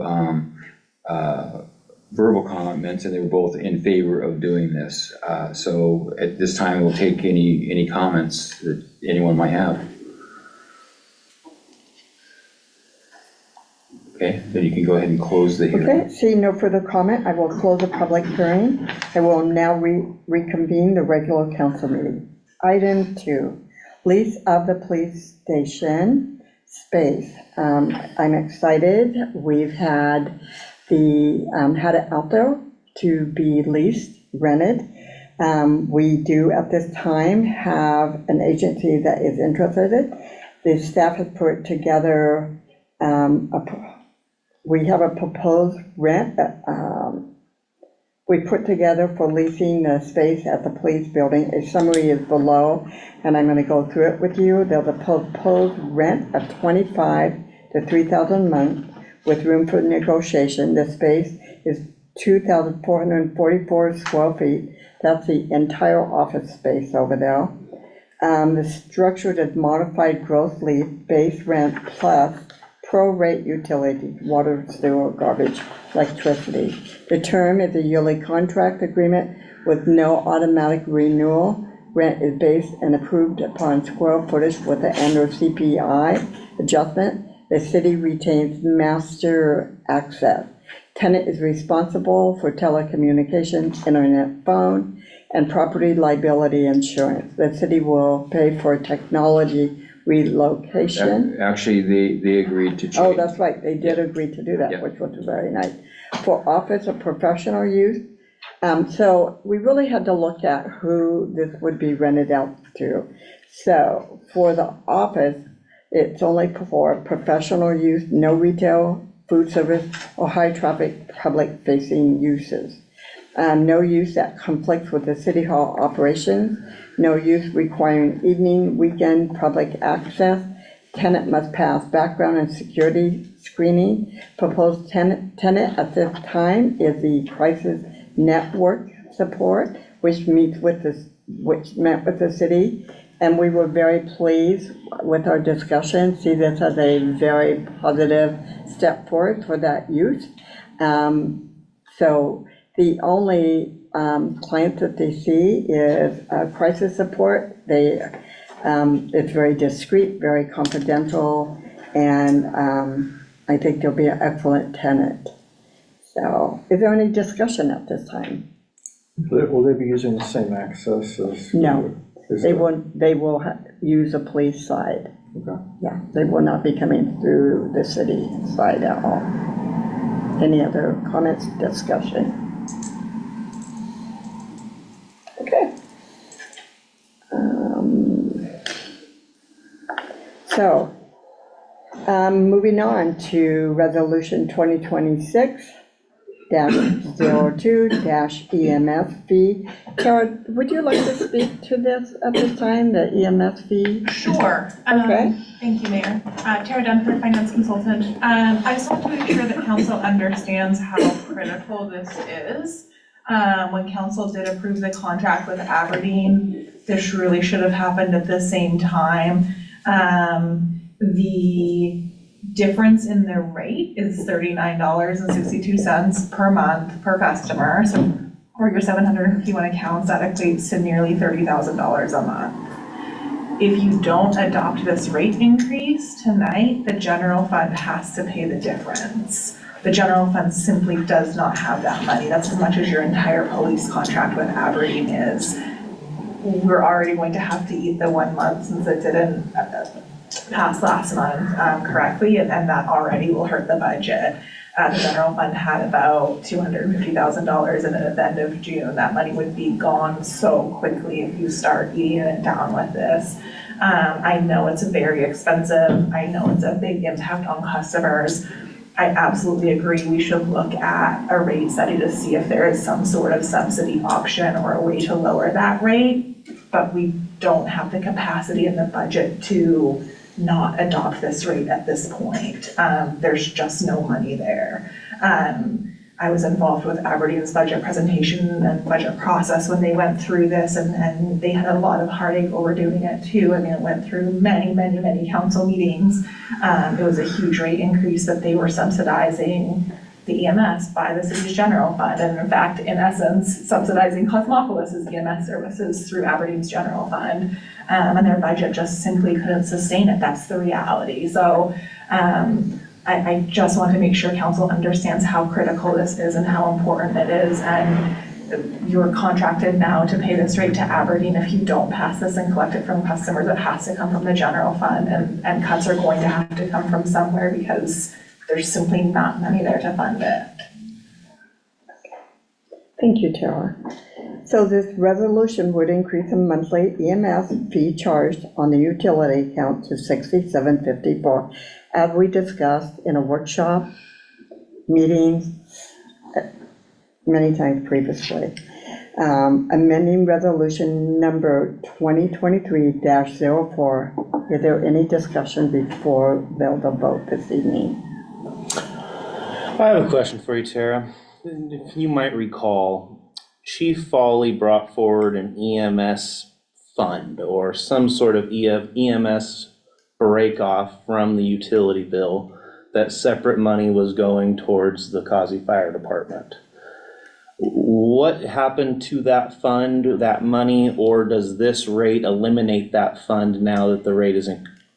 verbal comments, and they were both in favor of doing this. So at this time, we'll take any comments that anyone might have. Okay, then you can go ahead and close the hearing. Okay, seeing no further comment, I will close the public hearing. I will now reconvene the regular council meeting. Item 2, lease of the police station space. I'm excited. We've had it out there to be leased, rented. We do at this time have an agency that is interested. The staff has put together we have a proposed rent we put together for leasing the space at the police building. A summary is below, and I'm going to go through it with you. There's a proposed rent of $2,500 to $3,000 a month with room for negotiation. The space is 2,444 square feet. That's the entire office space over there. The structure is modified gross lease, base rent plus pro-rate utilities, water, sewer, garbage, electricity. The term is a yearly contract agreement with no automatic renewal. Rent is based and approved upon square footage with the annual CPI adjustment. The city retains master access. Tenant is responsible for telecommunications, internet, phone, and property liability insurance. The city will pay for technology relocation. Actually, they agreed to change. Oh, that's right, they did agree to do that, Yeah. which was very nice. For office or professional use, so we really had to look at who this would be rented out to. So for the office, it's only for professional use, no retail, food service, or high-traffic public-facing uses. No use that conflicts with the city hall operations, no use requiring evening, weekend public access. Tenant must pass background and security screening. Proposed tenant at this time is the Crisis Network Support, which met with the city, and we were very pleased with our discussion. See this as a very positive step forward for that use. So the only client that they see is crisis support. It's very discreet, very confidential, and I think they'll be an excellent tenant. So, is there any discussion at this time? Will they be using the same access as? No, they will use the police side. Okay. Yeah, they will not be coming through the city side at all. Any other comments, discussion? Okay. So, moving on to resolution 2026-02-EMS fee. Tara, would you like to speak to this at this time, the EMS fee? Sure. Okay. Thank you, Mayor. Tara Dunford, Finance Consultant. I just want to make sure that council understands how critical this is. When council did approve the contract with Aberdeen, this really should have happened at the same time. The difference in the rate is $39.62 per month per customer. So for your 751 accounts, that equates to nearly $30,000 a month. If you don't adopt this rate increase tonight, the general fund has to pay the difference. The general fund simply does not have that money. That's as much as your entire police contract with Aberdeen is. We're already going to have to eat the 1 month since it didn't pass last month correctly, and that already will hurt the budget. The general fund had about $250,000 in it at the end of June. That money would be gone so quickly if you start eating it down with this. I know it's very expensive. I know it's a big impact on customers. I absolutely agree we should look at a rate study to see if there is some sort of subsidy option or a way to lower that rate, but we don't have the capacity in the budget to not adopt this rate at this point. There's just no money there. I was involved with Aberdeen's budget presentation and budget process when they went through this, and they had a lot of heartache over doing it too. I mean, it went through many, many, many council meetings. It was a huge rate increase that they were subsidizing the EMS by the city's general fund, and in fact, in essence, subsidizing Cosmopolis's EMS services through Aberdeen's general fund, and their budget just simply couldn't sustain it. That's the reality. So I just want to make sure council understands how critical this is and how important it is, and you're contracted now to pay this rate to Aberdeen. If you don't pass this and collect it from customers, it has to come from the general fund, and cuts are going to have to come from somewhere because there's simply not money there to fund it. Thank you, Tara. So this resolution would increase the monthly EMS fee charged on the utility account to $67.54, as we discussed in a workshop, meetings, many times previously. Amending resolution number 2023-04. Is there any discussion before the vote this evening? I have a question for you, Tara. If you might recall, Chief Foley brought forward an EMS fund or some sort of EMS break off from the utility bill. That separate money was going towards the Causey Fire Department. What happened to that fund, that money, or does this rate eliminate that fund now that the rate is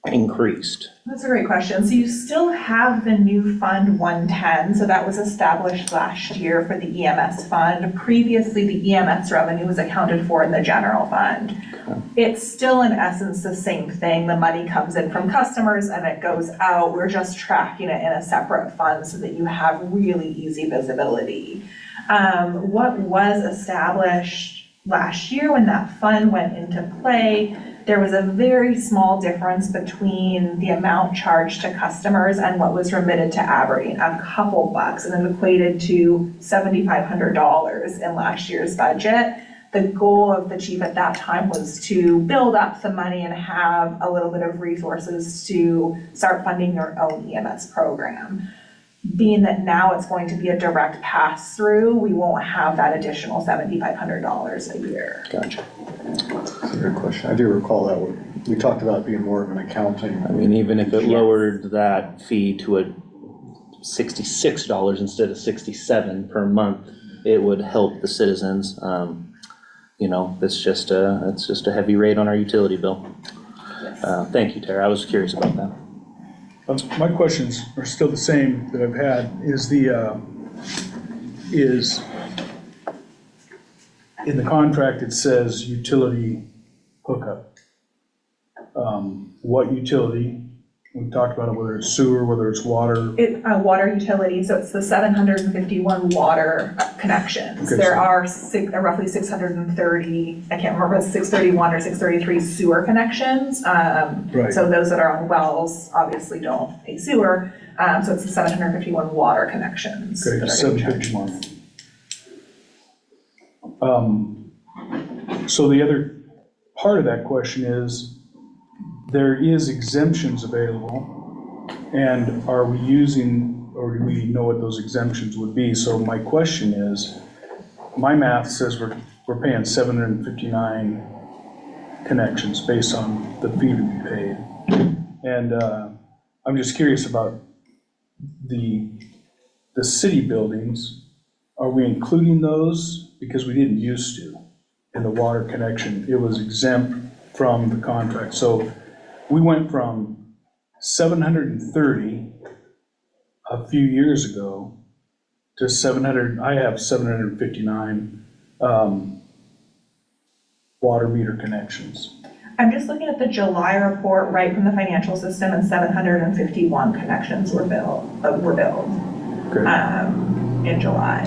increased? That's a great question. So you still have the new Fund 110. So that was established last year for the EMS fund. Previously, the EMS revenue was accounted for in the general fund. Okay. It's still in essence the same thing. The money comes in from customers and it goes out. We're just tracking it in a separate fund so that you have really easy visibility. What was established last year when that fund went into play, there was a very small difference between the amount charged to customers and what was remitted to Aberdeen, a couple bucks, and it equated to $7,500 in last year's budget. The goal of the chief at that time was to build up some money and have a little bit of resources to start funding your own EMS program. Being that now it's going to be a direct pass-through, we won't have that additional $7,500 a year. Gotcha. That's a good question. I do recall that we talked about being more of an accounting. I mean, even if it lowered that fee to a $66 instead of $67 per month, it would help the citizens. You know, it's just a heavy rate on our utility bill. Yes. Thank you, Tara. I was curious about that. My questions are still the same that I've had. Is in the contract it says utility hookup. What utility? We talked about it, whether it's sewer, whether it's water. Water utility, so it's the 751 water connections. Okay, there are roughly 630, I can't remember if it's 631 or 633 sewer connections. Right. So those that are on wells obviously don't pay sewer. So it's the 751 water connections. Okay, 751. So the other part of that question is, there is exemptions available, and are we using, or do we know what those exemptions would be? So my question is, my math says we're paying 759 connections based on the fee to be paid. And I'm just curious about the city buildings. Are we including those? Because we didn't used to in the water connection. It was exempt from the contract. So we went from 730 a few years ago to 700, I have 759 water meter connections. I'm just looking at the July report right from the financial system, and 751 connections were billed in July.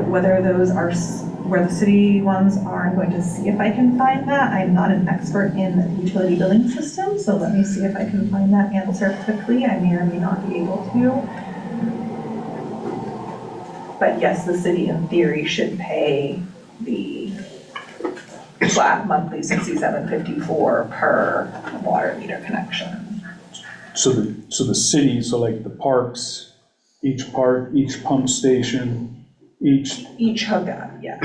Whether those are where the city ones are, I'm going to see if I can find that. I'm not an expert in the utility billing system, so let me see if I can find that answer quickly. I may or may not be able to. But yes, the city in theory should pay the flat monthly $67.54 per water meter connection. So the city, so like the parks, each park, each pump station, Each hookup, yes.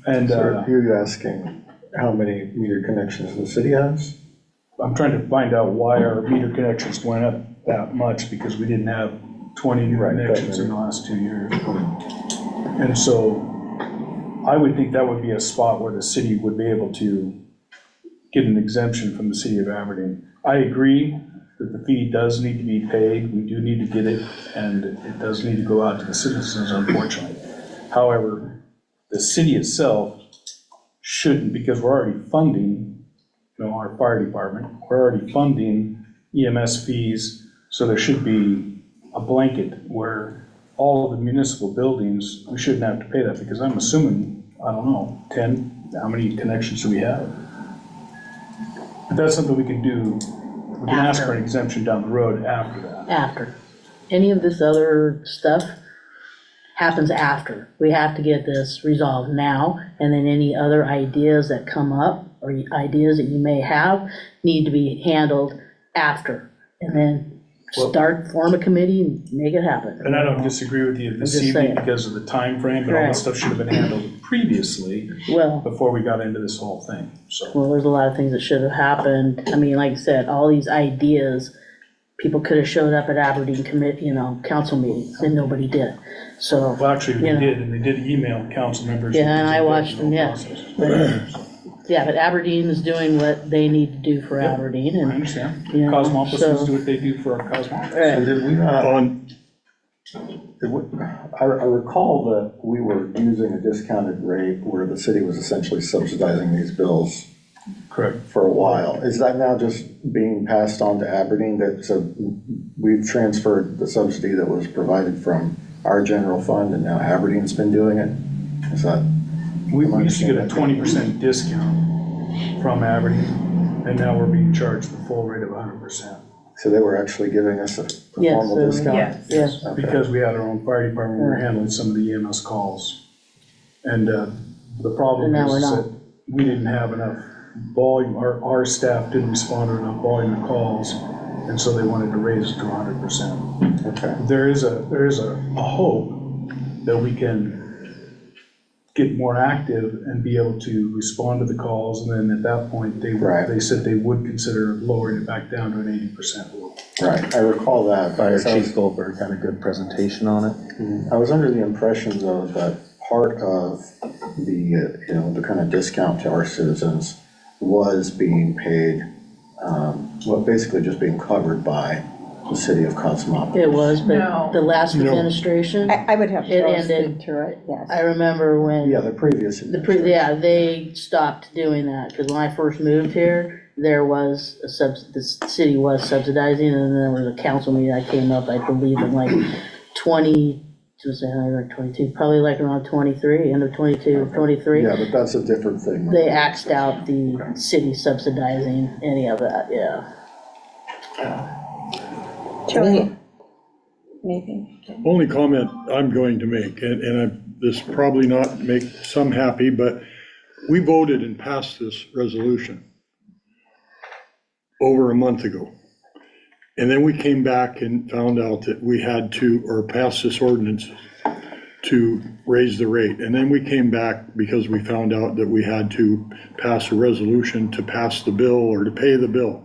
and So are you asking how many meter connections the city has? I'm trying to find out why our meter connections went up that much, because we didn't have 20 new connections in the last 2 years. And so I would think that would be a spot where the city would be able to get an exemption from the city of Aberdeen. I agree that the fee does need to be paid, we do need to get it, and it does need to go out to the citizens, unfortunately. However, the city itself shouldn't, because we're already funding, our fire department, we're already funding EMS fees, so there should be a blanket where all of the municipal buildings, we shouldn't have to pay that, because I'm assuming, I don't know, 10, how many connections do we have? But that's something we can do, we can ask for an exemption down the road after that. After. Any of this other stuff happens after. We have to get this resolved now, and then any other ideas that come up, or ideas that you may have, need to be handled after. And then form a committee and make it happen. And I don't disagree with you this just evening saying. because of the time frame, but all that stuff should have been handled previously, Well, before we got into this whole thing, so. well, there's a lot of things that should have happened. I mean, like I said, all these ideas, people could have showed up at Aberdeen council meetings, and nobody did. So, Well, actually, they you know. did, and they did email council members. Yeah, and I watched them, yeah. Process. yeah, but Aberdeen is doing what they need to do for Yeah, Aberdeen, I and, understand. you know, Cosmopolis so- does what they do for our Cosmopolis. right. And did we not, On, I recall that we were using a discounted rate where the city was essentially subsidizing these bills Correct. for a while. Is that now just being passed on to Aberdeen? So we've transferred the subsidy that was provided from our general fund, and now Aberdeen's been doing it? Is that? We used to get a 20% discount from Aberdeen, and now we're being charged the full rate of 100%. So they were actually giving us a Yes, formal discount? Yes. Yes. Okay. Because we had our own fire department, we were handling some of the EMS calls. And the problem And now is we're that we didn't have enough volume, our staff didn't respond to enough volume of calls, and so they wanted to raise it to 100%. Okay. There is a hope that we can get more active and be able to respond to the calls, and then at that point, Right. they said they would consider lowering it back down to an 80% rule. Right, I recall that. Fire because I was- Chief Goldberg had a good presentation on it. I was under the impression, though, that part of the, the kind of discount to our citizens was being paid, basically just being covered by the city of Cosmopolis. It was, but No. the last No. administration, I would have It to ended. speak to it, yes. I remember when. Yeah, the previous. They stopped doing that, because when I first moved here, there was the city was subsidizing, and then there was a council meeting that came up, I believe, in like 22, probably like around 23, end of 22, 23. Yeah, but that's a different thing. They axed out the city subsidizing any of that, yeah. Charlie, maybe. only comment I'm going to make, this probably not make some happy, but we voted and passed this resolution over a month ago. And then we came back and found out that we had to, or pass this ordinance to raise the rate. And then we came back because we found out that we had to pass a resolution to pass the bill or to pay the bill.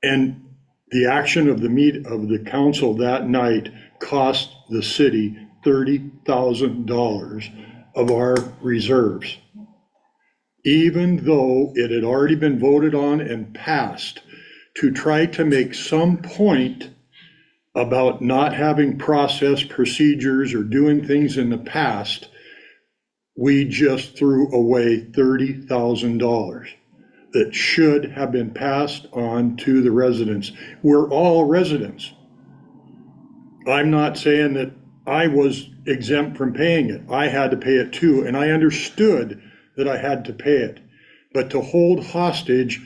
And the action of the council that night cost the city $30,000 of our reserves. Even though it had already been voted on and passed, to try to make some point about not having process procedures or doing things in the past, we just threw away $30,000 that should have been passed on to the residents. We're all residents. I'm not saying that I was exempt from paying it. I had to pay it too, and I understood that I had to pay it. But to hold hostage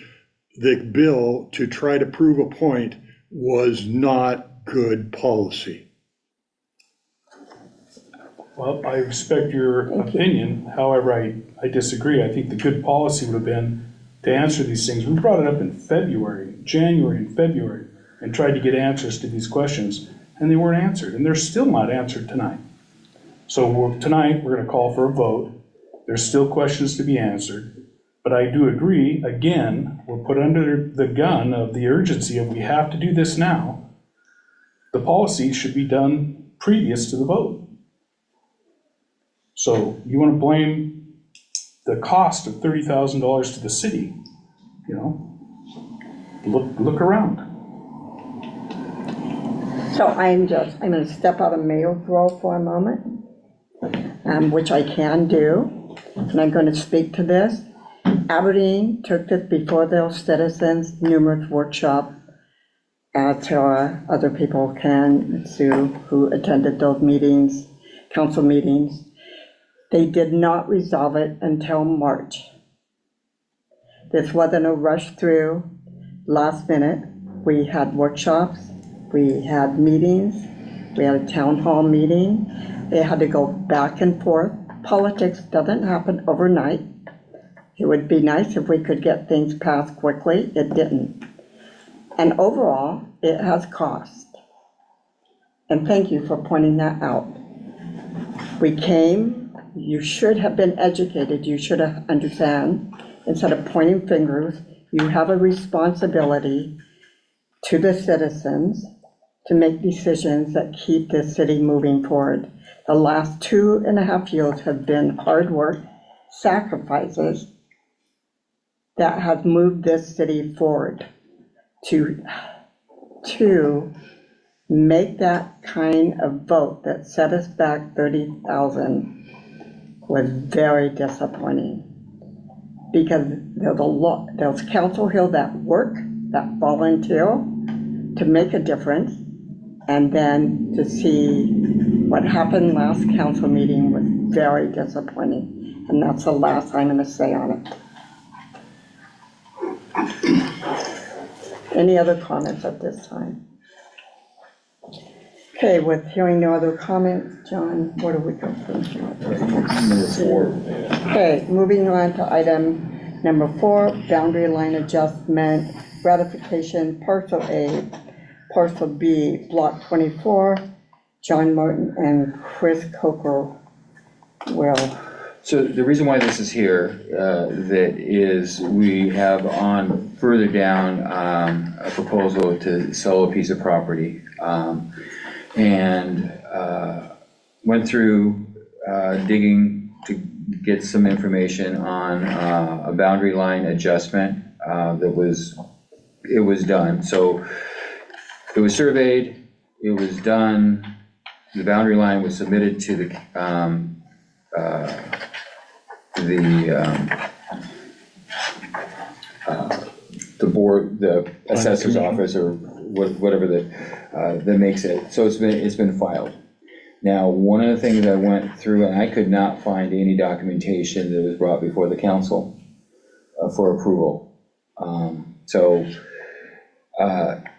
the bill to try to prove a point was not good policy. Well, I respect your opinion, however, I disagree. I think the good policy would have been to answer these things. We brought it up in January and February, and tried to get answers to these questions, and they weren't answered, and they're still not answered tonight. So tonight, we're gonna call for a vote. There's still questions to be answered, but I do agree, again, we're put under the gun of the urgency of we have to do this now. The policy should be done previous to the vote. So you want to blame the cost of $30,000 to the city, you know? Look around. So I'm gonna step out of mayor's role for a moment, which I can do, and I'm gonna speak to this. Aberdeen took this before those citizens, numerous workshops, as other people can, Sue, who attended those meetings, council meetings. They did not resolve it until March. This wasn't a rush through, last minute. We had workshops, we had meetings, we had a town hall meeting. They had to go back and forth. Politics doesn't happen overnight. It would be nice if we could get things passed quickly. It didn't. And overall, it has cost. And thank you for pointing that out. We came, you should have been educated, you should have understand, instead of pointing fingers, you have a responsibility to the citizens to make decisions that keep this city moving forward. The last 2.5 years have been hard work, sacrifices that have moved this city forward. To make that kind of vote that set us back 30,000 was very disappointing. Because there's Council Hill that work, that volunteer to make a difference, and then to see what happened last council meeting was very disappointing. And that's the last I'm gonna say on it. Any other comments at this time? Okay, with hearing no other comments, John, where do we go from here? Number 4. Okay, moving on to item number 4, boundary line adjustment, ratification, parcel A, parcel B, block 24, John Martin and Chris Coker will. So the reason why this is here, that is, we have on further down a proposal to sell a piece of property, and went through digging to get some information on a boundary line adjustment it was done. So it was surveyed, it was done, the boundary line was submitted to the board, the assessor's office, or whatever that makes it. So it's been filed. Now, one of the things I went through, and I could not find any documentation that was brought before the council for approval. So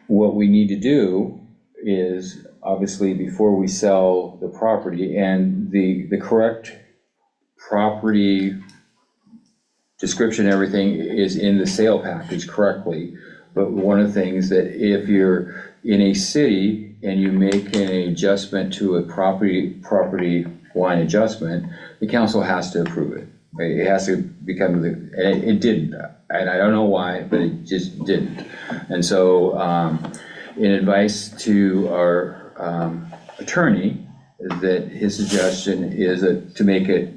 what we need to do is, obviously, before we sell the property, and the correct property description, everything is in the sale package correctly, but one of the things that if you're in a city and you make an adjustment to a property line adjustment, the council has to approve it. It has to become and it didn't, and I don't know why, but it just didn't. And so in advice to our attorney, that his suggestion is that to make it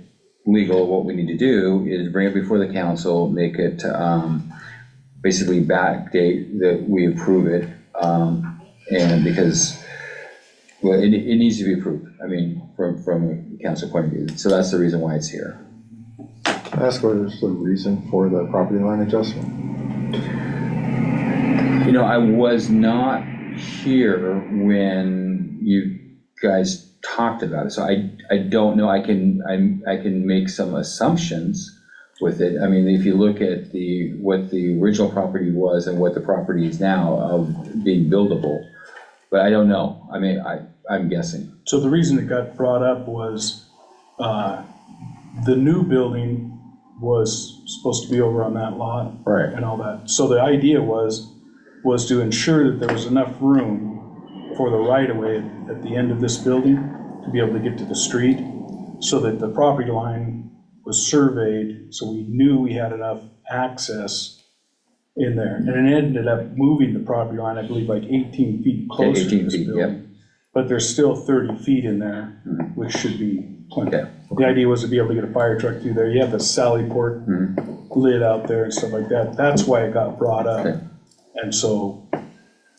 legal, what we need to do is bring it before the council, make it basically backdate that we approve it, and because Well, it needs to be approved, I mean, from a council point of view, so that's the reason why it's here. Ask what is the reason for the property line adjustment? You know, I was not here when you guys talked about it, so I don't know, I can make some assumptions with it. I mean, if you look at what the original property was and what the property is now of being buildable, but I don't know, I mean, I'm guessing. So the reason it got brought up was, the new building was supposed to be over on that lot. Right. And all that. So the idea was to ensure that there was enough room for the right-of-way at the end of this building to be able to get to the street, so that the property line was surveyed, so we knew we had enough access in there. And it ended up moving the property line, I believe, like 18 feet closer to 18 this feet, building. yep. But there's still 30 feet in there, which should be plenty. Okay. The idea was to be able to get a fire truck through there. You have the Sally Port lid out there and stuff like that. That's why it got brought up. Okay. And so.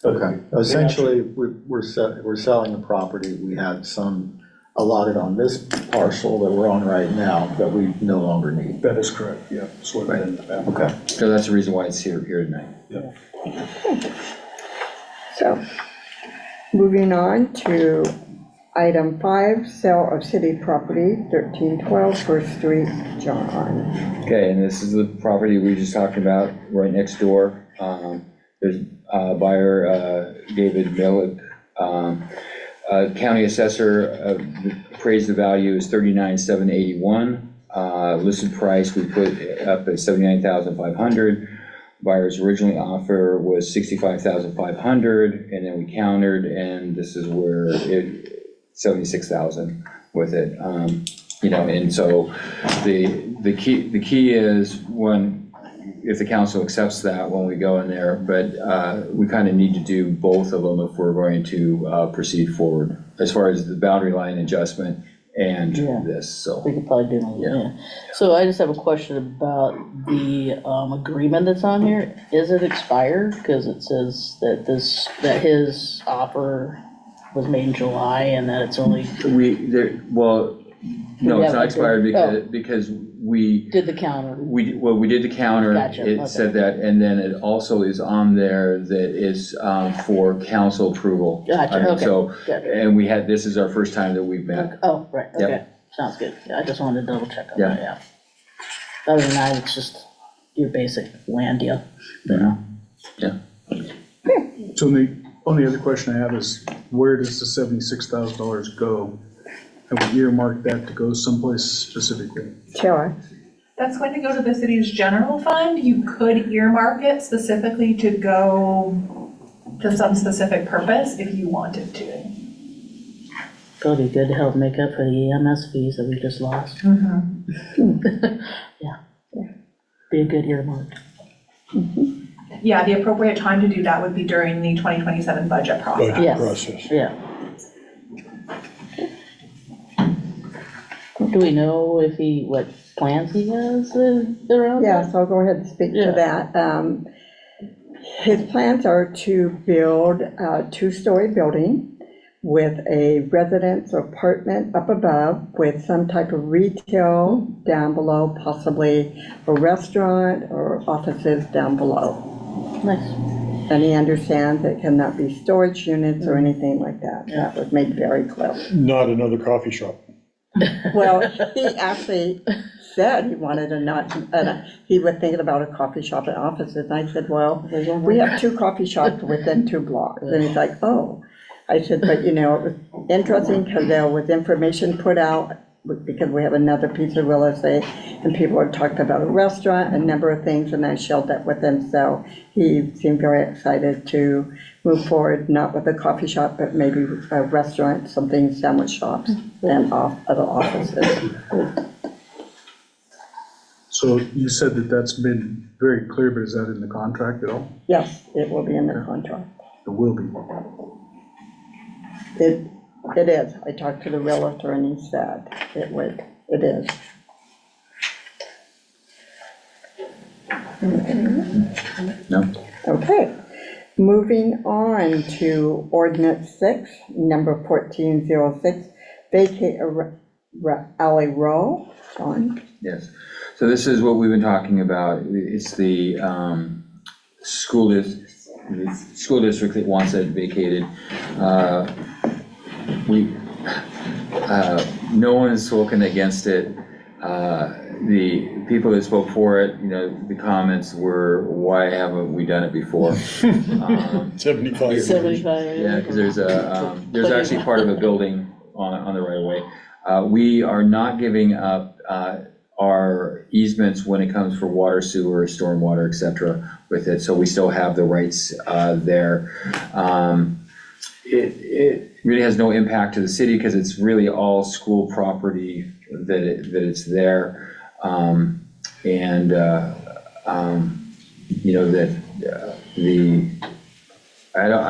Okay, essentially, we're selling the property, we had some allotted on this parcel that we're on right now that we no longer need. That is correct, yeah. That's what it ended up. Okay. So that's the reason why it's here tonight. So, moving on to item 5, sale of city property, 1312 First Street, John. Okay, and this is the property we just talked about, right next door. There's buyer, David Millick. County assessor appraised the value is $39,781. Listed price we put up at $79,500. Buyer's originally offer was $65,500, and then we countered, and this is where $76,000 with it. You know, and so the key is, one, if the council accepts that when we go in there, but we kind of need to do both of them if we're going to proceed forward, as far as the boundary line adjustment and this, so. We could probably do one, yeah. So I just have a question about the agreement that's on here. Is it expired? Because it says that his offer was made in July and that it's only. No, it's not expired because we. Did the counter. We did the counter. Gotcha, It okay. said that, and then it also is on there that is for council approval. Gotcha, I mean, okay, so, gotcha. and this is our first time that we've met. Oh, right, Yep. okay, sounds good. Yeah, I just wanted to double check on Yeah. that, yeah. Other than that, it's just your basic land deal, you know? Yeah. So the only other question I have is, where does the $76,000 go? Have we earmarked that to go someplace specifically? Tara? That's going to go to the city's general fund. You could earmark it specifically to go to some specific purpose if you wanted to. Probably be good to help make up for the EMS fees that we just lost. Yeah, be a good earmark. Yeah, the appropriate time to do that would be during the 2027 budget process. Budget Yes. process. Yeah. Do we know what plans he has around? Yes, I'll go ahead and speak Yeah. to that. His plans are to build a 2-story building with a residence or apartment up above with some type of retail down below, possibly a restaurant or offices down below. Nice. And he understands it cannot be storage units or anything like that. That was made very clear. Not another coffee shop. Well, he actually said he wanted he was thinking about a coffee shop and offices, and I said, well, we have 2 coffee shops within 2 blocks, and he's like, oh. I said, but it was interesting, because there was information put out, because we have another piece of real estate, and people had talked about a restaurant, a number of things, and I shared that with him, so he seemed very excited to move forward, not with a coffee shop, but maybe a restaurant, something, sandwich shops, and other offices. So you said that that's been very clear, but is that in the contract at all? Yes, it will be in the contract. It will be. It is. I talked to the realtor and he said it would. It is. No? Okay. Moving on to ordinance 6, number 1406, vacate alley row. Sean? Yes, so this is what we've been talking about. It's the school district that wants it vacated. No one has spoken against it. The people that spoke for it, the comments were, why haven't we done it before? 75 years. 75. Yeah, because there's actually part of a building on the right of way. We are not giving up our easements when it comes for water, sewer, stormwater, et cetera, with it, so we still have the rights there. It really has no impact to the city because it's really all school property that it's there. I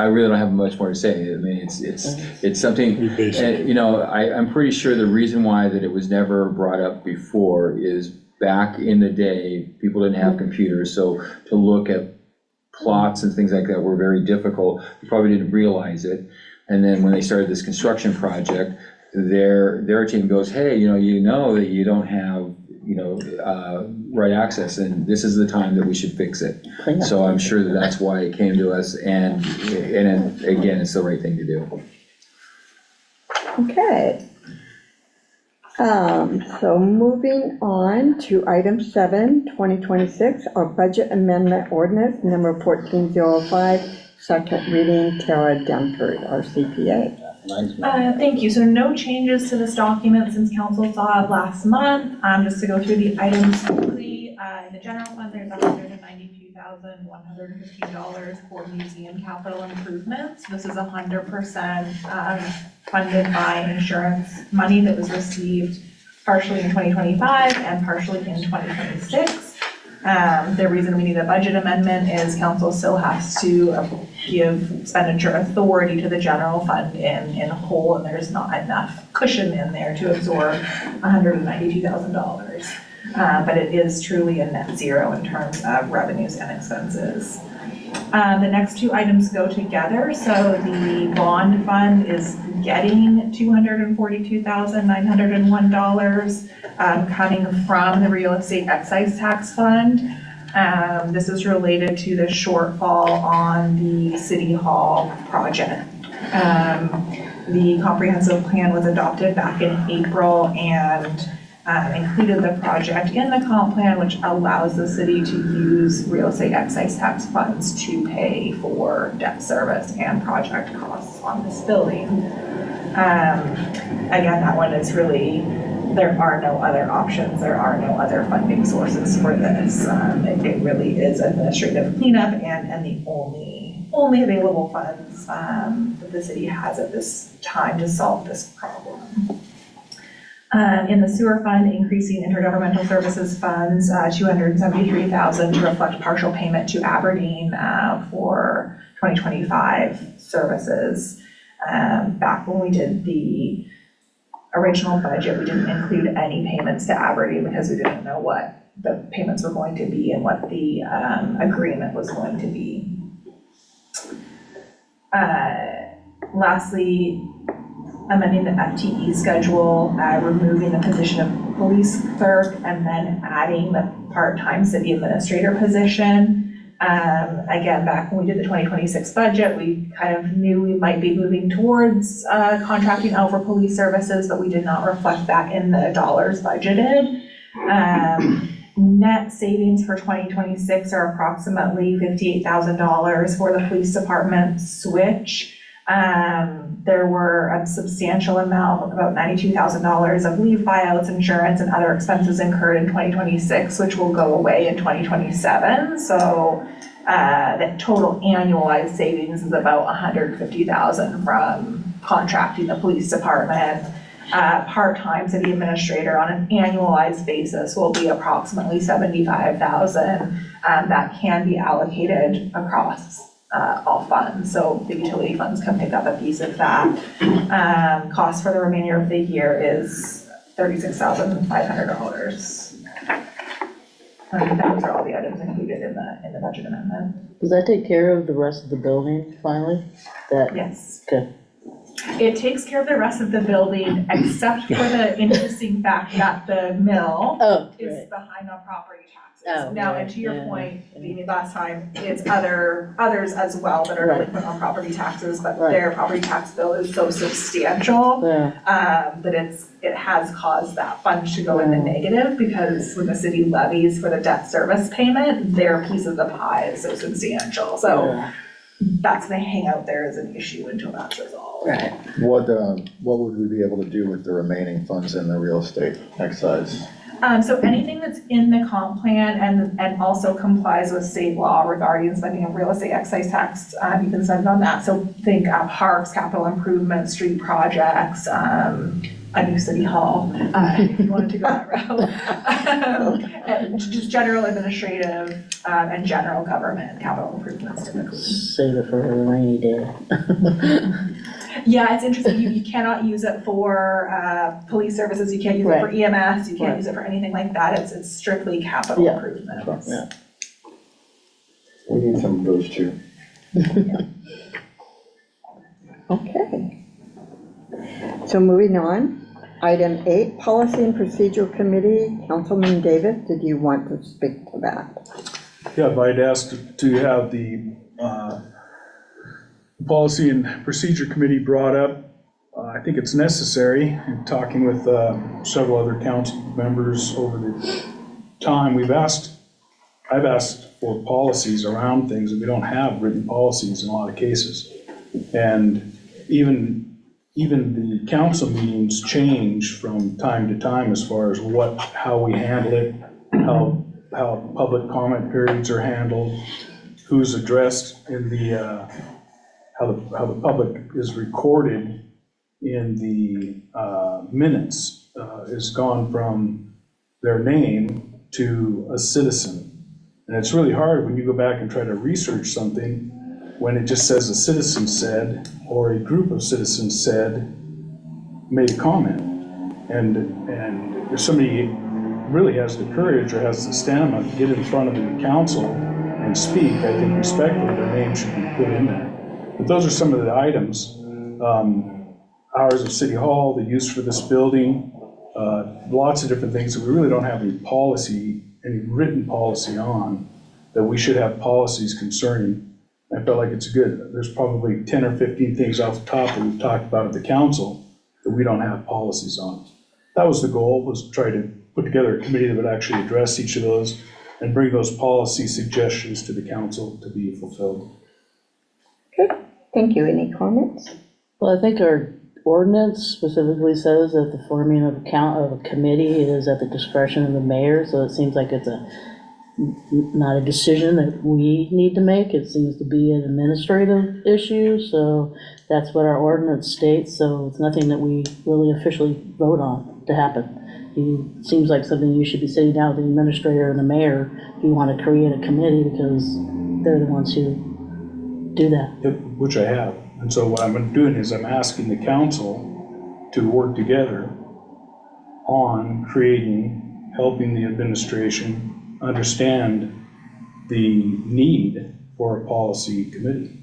really don't have much more to say. I mean, it's something, and, I'm pretty sure the reason why that it was never brought up before is back in the day, people didn't have computers, so to look at plots and things like that were very difficult. They probably didn't realize it. And then when they started this construction project, their team goes, hey, you know that you don't have right access, and this is the time that we should fix it. So I'm sure that's why it came to us, and again, it's the right thing to do. Okay. So moving on to item 7, 2026, our budget amendment ordinance number 1405, second reading, Tara Dunford, our CPA. Thank you. So no changes to this document since council saw it last month. Just to go through the items quickly, in the general fund, there's $192,115 for museum capital improvements. This is 100% funded by insurance money that was received partially in 2025 and partially in 2026. The reason we need a budget amendment is council still has to give expenditure authority to the general fund in whole, and there's not enough cushion in there to absorb $192,000. But it is truly a net zero in terms of revenues and expenses. The next two items go together. So the bond fund is getting $242,901 coming from the real estate excise tax fund. This is related to the shortfall on the City Hall project. The comprehensive plan was adopted back in April and included the project in the comp plan, which allows the city to use real estate excise tax funds to pay for debt service and project costs on this building. Again, that one is really, there are no other options, there are no other funding sources for this. It really is administrative cleanup and the only available funds that the city has at this time to solve this problem. In the sewer fund, increasing intergovernmental services funds, $273,000 to reflect partial payment to Aberdeen for 2025 services. Back when we did the original budget, we didn't include any payments to Aberdeen because we didn't know what the payments were going to be and what the agreement was going to be. Lastly, amending the FTE schedule, removing the position of police clerk, and then adding the part-time city administrator position. Again, back when we did the 2026 budget, we kind of knew we might be moving towards contracting out for police services, but we did not reflect that in the dollars budgeted. Net savings for 2026 are approximately $58,000 for the police department switch. There were a substantial amount, about $92,000 of leave buyouts, insurance, and other expenses incurred in 2026, which will go away in 2027. So the total annualized savings is about $150,000 from contracting the police department. Part-time city administrator on an annualized basis will be approximately $75,000 that can be allocated across all funds, so the utility funds can pick up a piece of that. Cost for the remainder of the year is $36,500. Those are all the items included in the budget amendment. Does that take care of the rest of the building finally? That, Yes. okay, It takes care of the rest of the building, except for the interesting fact that the mill oh, is right. behind on property taxes. Oh, Now, right, and to your yeah, point, yeah. Amy, last time, it's others as well that are Right. delinquent on property taxes, but Right. their property tax bill is so substantial Yeah, that it has caused that fund to go in the Yeah. negative, because when the city levies for the debt service payment, their piece of the pie is so substantial. So yeah, that's gonna hang out there as an issue until that's resolved. right. What would we be able to do with the remaining funds in the real estate excise? So anything that's in the comp plan and also complies with state law regarding spending of real estate excise tax, you can spend on that. So think parks, capital improvement, street projects, a new city hall, if you wanted to go that route. And just general administrative, and general government capital improvements typically. Save it for a rainy day. Yeah, it's interesting, you cannot use it for, police services, you can't use it for EMS, you can't Right. use it for anything like that, it's strictly capital Yeah. improvements. Yeah. We need some of those too. Okay. So moving on, item 8, Policy and Procedure Committee. Councilman Davis, did you want to speak to that? Yeah, I'd asked to have the Policy and Procedure Committee brought up. I think it's necessary, in talking with several other council members over the time, I've asked for policies around things, and we don't have written policies in a lot of cases. And even the council meetings change from time to time as far as how we handle it, how public comment periods are handled, who's addressed in the, how the public is recorded in the minutes is gone from their name to a citizen. And it's really hard when you go back and try to research something when it just says a citizen said, or a group of citizens said, made a comment. And if somebody really has the courage or has the stamina to get in front of the council and speak, I think respectfully, their name should be put in there. But those are some of the items. Hours of City Hall, the use for this building, lots of different things that we really don't have any policy, any written policy on, that we should have policies concerning. I felt like it's good. There's probably 10 or 15 things off the top that we've talked about at the council that we don't have policies on. That was the goal, was to try to put together a committee that would actually address each of those and bring those policy suggestions to the council to be fulfilled. Good, thank you. Any comments? Well, I think our ordinance specifically says that the forming of a committee is at the discretion of the mayor, so it seems like it's not a decision that we need to make. It seems to be an administrative issue, so that's what our ordinance states, so it's nothing that we really officially vote on to happen. It seems like something you should be sitting down with the administrator and the mayor if you want to create a committee, because they're the ones who do that. Yep, which I have. And so what I'm doing is I'm asking the council to work together on helping the administration understand the need for a policy committee.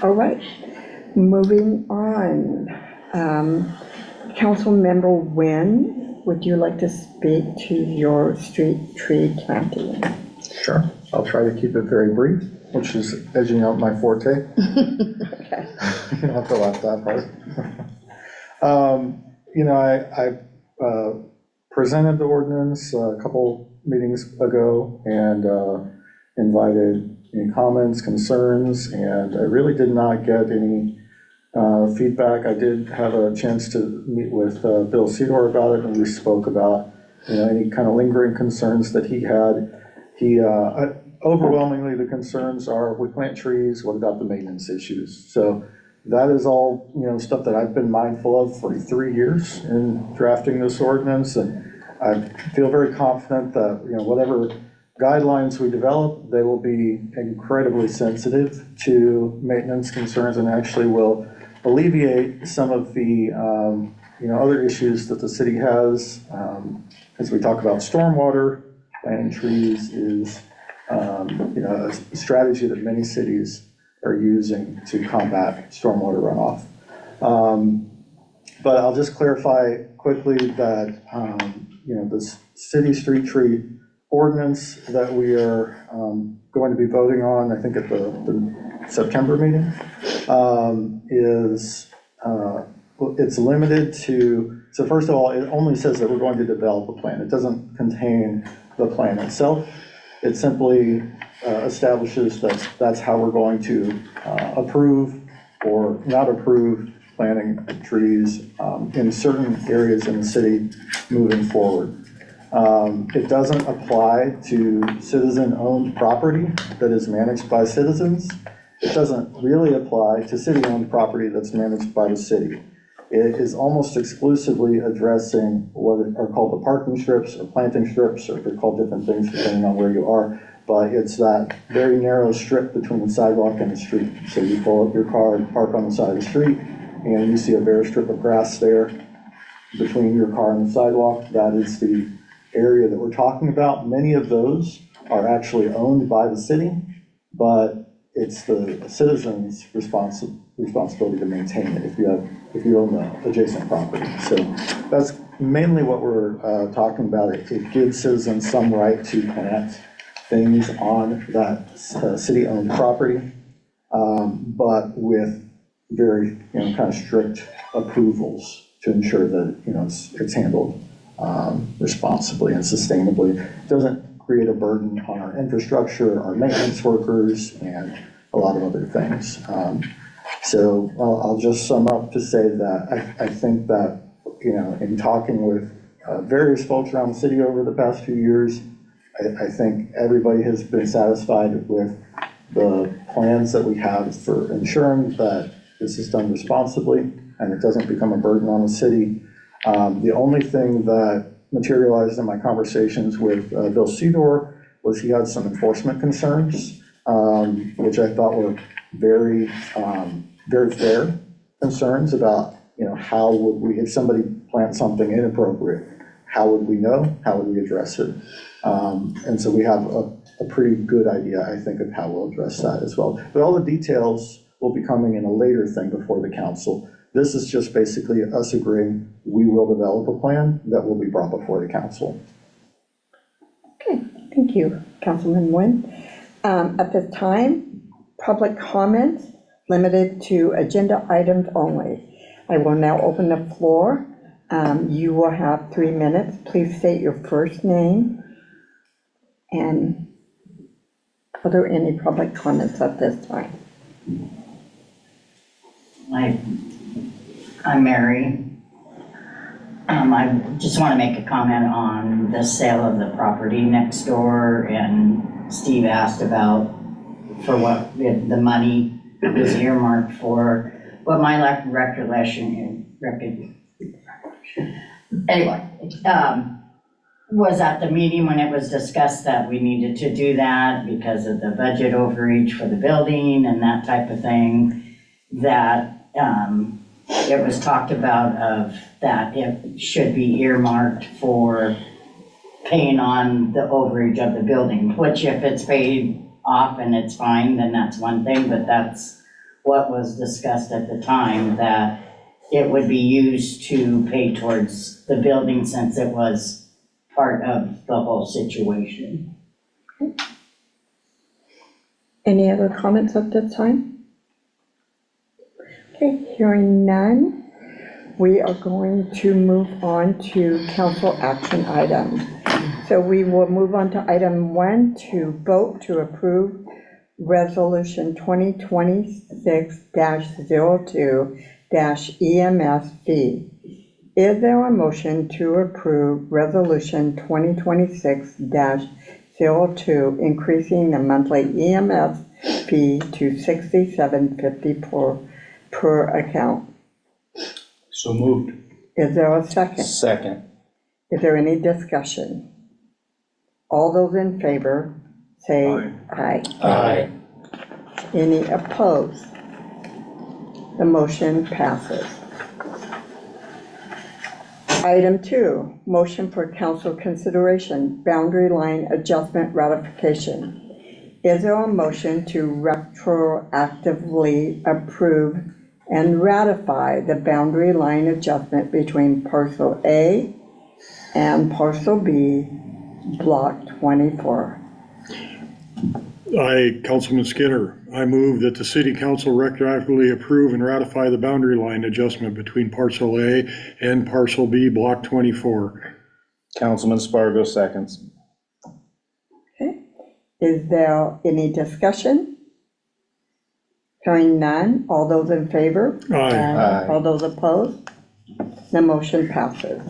All right, moving on. Councilmember Nguyen, would you like to speak to your street tree planting? Sure, I'll try to keep it very brief, which is, as you know, my forte. Okay. You don't have to laugh that hard. I presented the ordinance a couple meetings ago and invited any comments, concerns, and I really did not get any feedback. I did have a chance to meet with Bill Cedar about it, and we spoke about any kind of lingering concerns that he had. Overwhelmingly, the concerns are, we plant trees, what about the maintenance issues? So that is all, stuff that I've been mindful of for 3 years in drafting this ordinance, and I feel very confident that, whatever guidelines we develop, they will be incredibly sensitive to maintenance concerns and actually will alleviate some of the other issues that the city has, as we talk about stormwater, planting trees is, a strategy that many cities are using to combat stormwater runoff. But I'll just clarify quickly that, this city street tree ordinance that we are going to be voting on, I think at the September meeting, it's limited to, so first of all, it only says that we're going to develop a plan. It doesn't contain the plan itself. It simply establishes that that's how we're going to approve or not approve planting trees in certain areas in the city moving forward. It doesn't apply to citizen-owned property that is managed by citizens. It doesn't really apply to city-owned property that's managed by the city. It is almost exclusively addressing what are called the parking strips or planting strips, or they're called different things depending on where you are, but it's that very narrow strip between the sidewalk and the street. So you pull up your car and park on the side of the street, and you see a bare strip of grass there between your car and the sidewalk. That is the area that we're talking about. Many of those are actually owned by the city, but it's the citizens' responsibility to maintain it if you own the adjacent property. So that's mainly what we're talking about. It gives citizens some right to plant things on that city-owned property, but with very kind of strict approvals to ensure that it's handled responsibly and sustainably. It doesn't create a burden on our infrastructure, our maintenance workers, and a lot of other things. So I'll just sum up to say that I think that, in talking with various folks around the city over the past few years, I think everybody has been satisfied with the plans that we have for ensuring that this is done responsibly and it doesn't become a burden on the city. The only thing that materialized in my conversations with Bill Sedor was he had some enforcement concerns, which I thought were very, very fair concerns about, how would we, if somebody plants something inappropriate, how would we know? How would we address it? And so we have a pretty good idea, I think, of how we'll address that as well. But all the details will be coming in a later thing before the council. This is just basically us agreeing we will develop a plan that will be brought before the council. Okay, thank you, Councilman Nguyen. At this time, public comments limited to agenda items only. I will now open the floor. You will have 3 minutes. Please state your first name. And are there any public comments at this time? I'm Mary. I just want to make a comment on the sale of the property next door, and Steve asked about for what the money was earmarked for. But my recollection, anyway, was at the meeting when it was discussed that we needed to do that because of the budget overreach for the building and that type of thing, that it was talked about of that it should be earmarked for paying on the overage of the building, which if it's paid off and it's fine, then that's one thing, but that's what was discussed at the time, that it would be used to pay towards the building since it was part of the whole situation. Any other comments at this time? Okay, hearing none, we are going to move on to council action items. So we will move on to item 1, to vote to approve resolution 2026-02-EMS fee. Is there a motion to approve resolution 2026-02, increasing the monthly EMS fee to $67.50 per account? So moved. Is there a second? Second. Is there any discussion? All those in favor, say aye. Aye. Any opposed? The motion passes. Item 2, motion for council consideration, boundary line adjustment ratification. Is there a motion to retroactively approve and ratify the boundary line adjustment between parcel A and parcel B, block 24? Councilman Skinner, I move that the city council retroactively approve and ratify the boundary line adjustment between parcel A and parcel B, block 24. Councilman Spargo seconds. Okay, is there any discussion? Hearing none, all those in favor? Aye. All those opposed? The motion passes.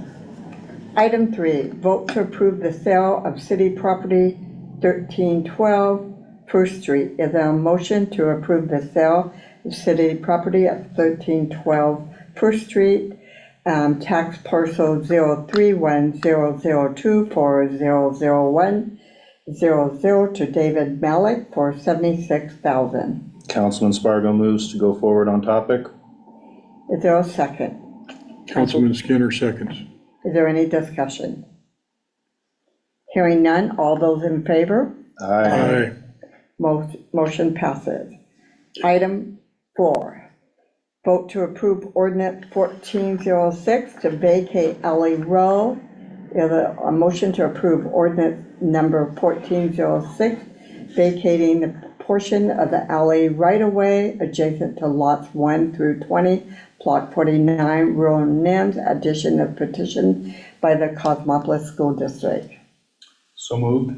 Item 3, vote to approve the sale of city property 1312 First Street. Is there a motion to approve the sale of city property at 1312 First Street, tax parcel 0310024001000 to David Malik for $76,000? Councilman Spargo moves to go forward on topic. Is there a second? Councilman Skinner seconds. Is there any discussion? Hearing none, all those in favor? Aye. Motion passes. Item 4, vote to approve ordinance 1406 to vacate Alley Row. Is there a motion to approve ordinance number 1406, vacating the portion of the alley right-of-way adjacent to lots 1 through 20, block 49, rural NIMS, addition of petition by the Cosmopolis School District? So moved.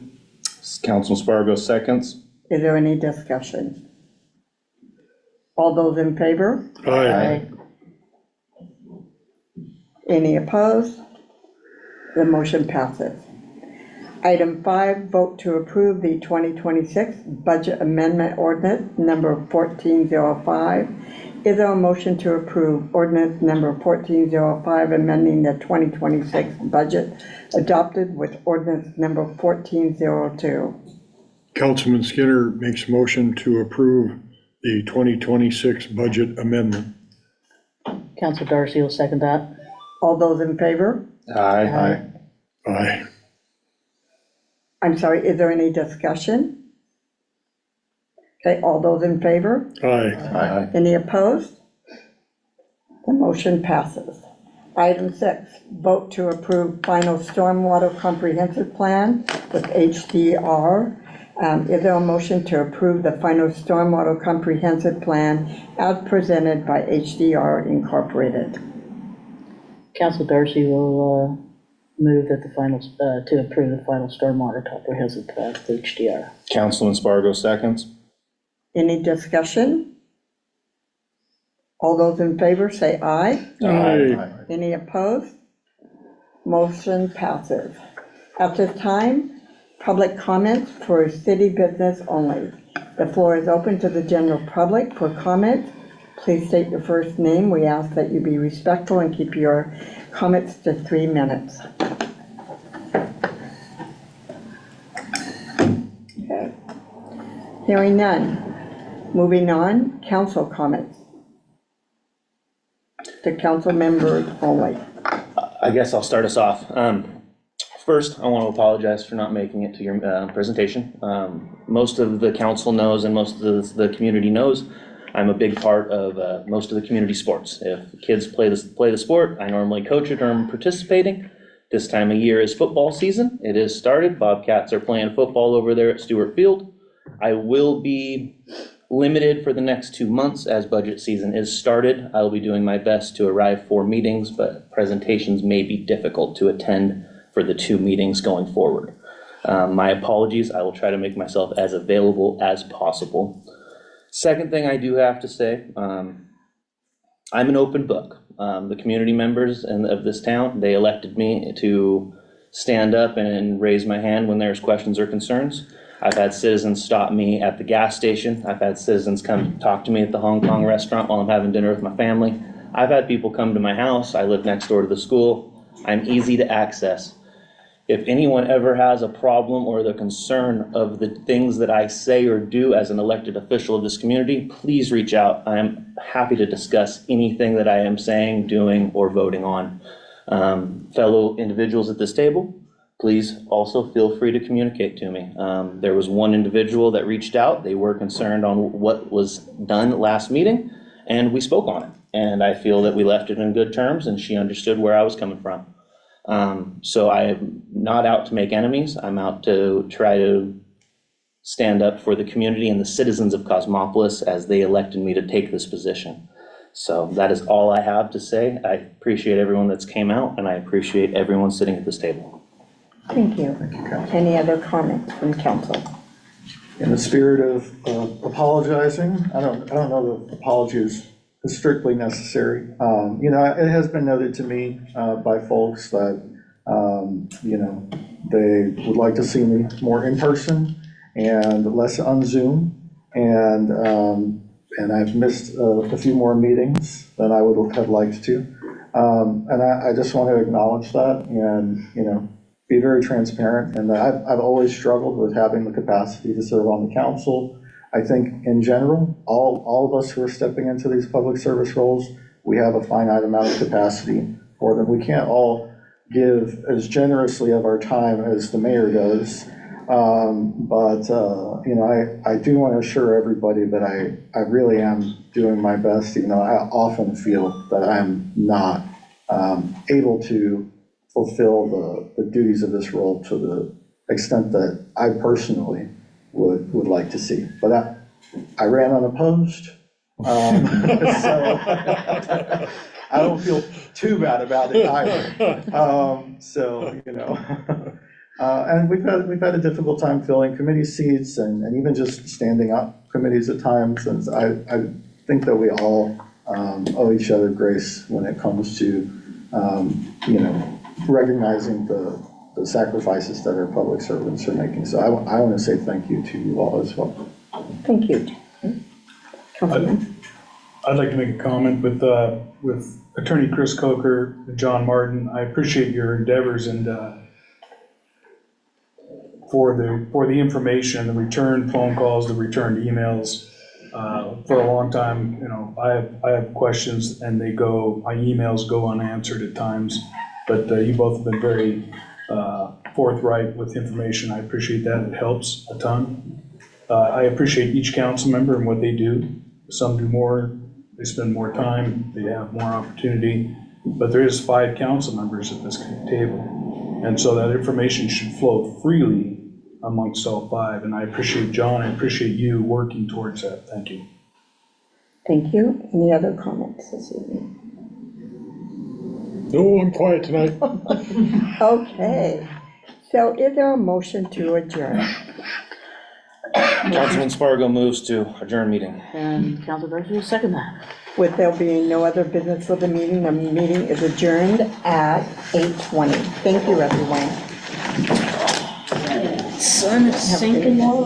Councilman Spargo seconds. Is there any discussion? All those in favor? Aye. Any opposed? The motion passes. Item 5, vote to approve the 2026 budget amendment ordinance number 1405. Is there a motion to approve ordinance number 1405, amending the 2026 budget adopted with ordinance number 1402? Councilman Skinner makes motion to approve the 2026 budget amendment. Council Darcy will second that. All those in favor? Aye. Aye. I'm sorry, is there any discussion? Okay, all those in favor? Aye. Any opposed? The motion passes. Item 6, vote to approve final stormwater comprehensive plan with HDR. Is there a motion to approve the final stormwater comprehensive plan as presented by HDR Incorporated? Council Darcy will move that the final, to approve the final stormwater comprehensive plan with HDR. Councilman Spargo seconds. Any discussion? All those in favor say aye. Aye. Any opposed? Motion passes. At this time, public comments for city business only. The floor is open to the general public for comments. Please state your first name. We ask that you be respectful and keep your comments to 3 minutes. Okay. Hearing none. Moving on, council comments. To council members only. I guess I'll start us off. First, I want to apologize for not making it to your presentation. Most of the council knows and most of the community knows I'm a big part of most of the community sports. If kids play the sport, I normally coach it or I'm participating. This time of year is football season. It is started. Bobcats are playing football over there at Stewart Field. I will be limited for the next 2 months as budget season is started. I will be doing my best to arrive for meetings, but presentations may be difficult to attend for the 2 meetings going forward. My apologies. I will try to make myself as available as possible. Second thing I do have to say, I'm an open book. The community members of this town, they elected me to stand up and raise my hand when there's questions or concerns. I've had citizens stop me at the gas station. I've had citizens come talk to me at the Hong Kong restaurant while I'm having dinner with my family. I've had people come to my house. I live next door to the school. I'm easy to access. If anyone ever has a problem or the concern of the things that I say or do as an elected official of this community, please reach out. I am happy to discuss anything that I am saying, doing, or voting on. Fellow individuals at this table, please also feel free to communicate to me. There was one individual that reached out. They were concerned on what was done last meeting, and we spoke on it. And I feel that we left it in good terms, and she understood where I was coming from. So I am not out to make enemies. I'm out to try to stand up for the community and the citizens of Cosmopolis as they elected me to take this position. So that is all I have to say. I appreciate everyone that's came out, and I appreciate everyone sitting at this table. Thank you. Any other comments from council? In the spirit of apologizing, I don't know that apology is strictly necessary. You know, it has been noted to me by folks that, you know, they would like to see me more in person and less on Zoom. And I've missed a few more meetings than I would have liked to. And I just want to acknowledge that and, you know, be very transparent. And I've always struggled with having the capacity to serve on the council. I think in general, all of us who are stepping into these public service roles, we have a finite amount of capacity for them. We can't all give as generously of our time as the mayor does. But you know, I do want to assure everybody that I really am doing my best, even though I often feel that I'm not able to fulfill the duties of this role to the extent that I personally would like to see. But I ran unopposed, so I don't feel too bad about it either. So, you know, and we've had a difficult time filling committee seats and even just standing up committees at times. And I think that we all owe each other grace when it comes to, you know, recognizing the sacrifices that our public servants are making. So I want to say thank you to you all as well. Thank you. Councilman? I'd like to make a comment with Attorney Chris Coker and John Martin. I appreciate your endeavors and for the information, the return phone calls, the returned emails. For a long time, you know, I have questions and my emails go unanswered at times, but you both have been very forthright with information. I appreciate that. It helps a ton. I appreciate each council member and what they do. Some do more, they spend more time, they have more opportunity, but there is 5 council members at this table. And so that information should flow freely amongst all 5. And I appreciate John, I appreciate you working towards that. Thank you. Thank you. Any other comments this evening? No, I'm quiet tonight. Okay. So is there a motion to adjourn? Councilman Spargo moves to adjourn meeting. And Council Burke will second that. With there being no other business for the meeting is adjourned at 8:20. Thank you, everyone. Sun is sinking low.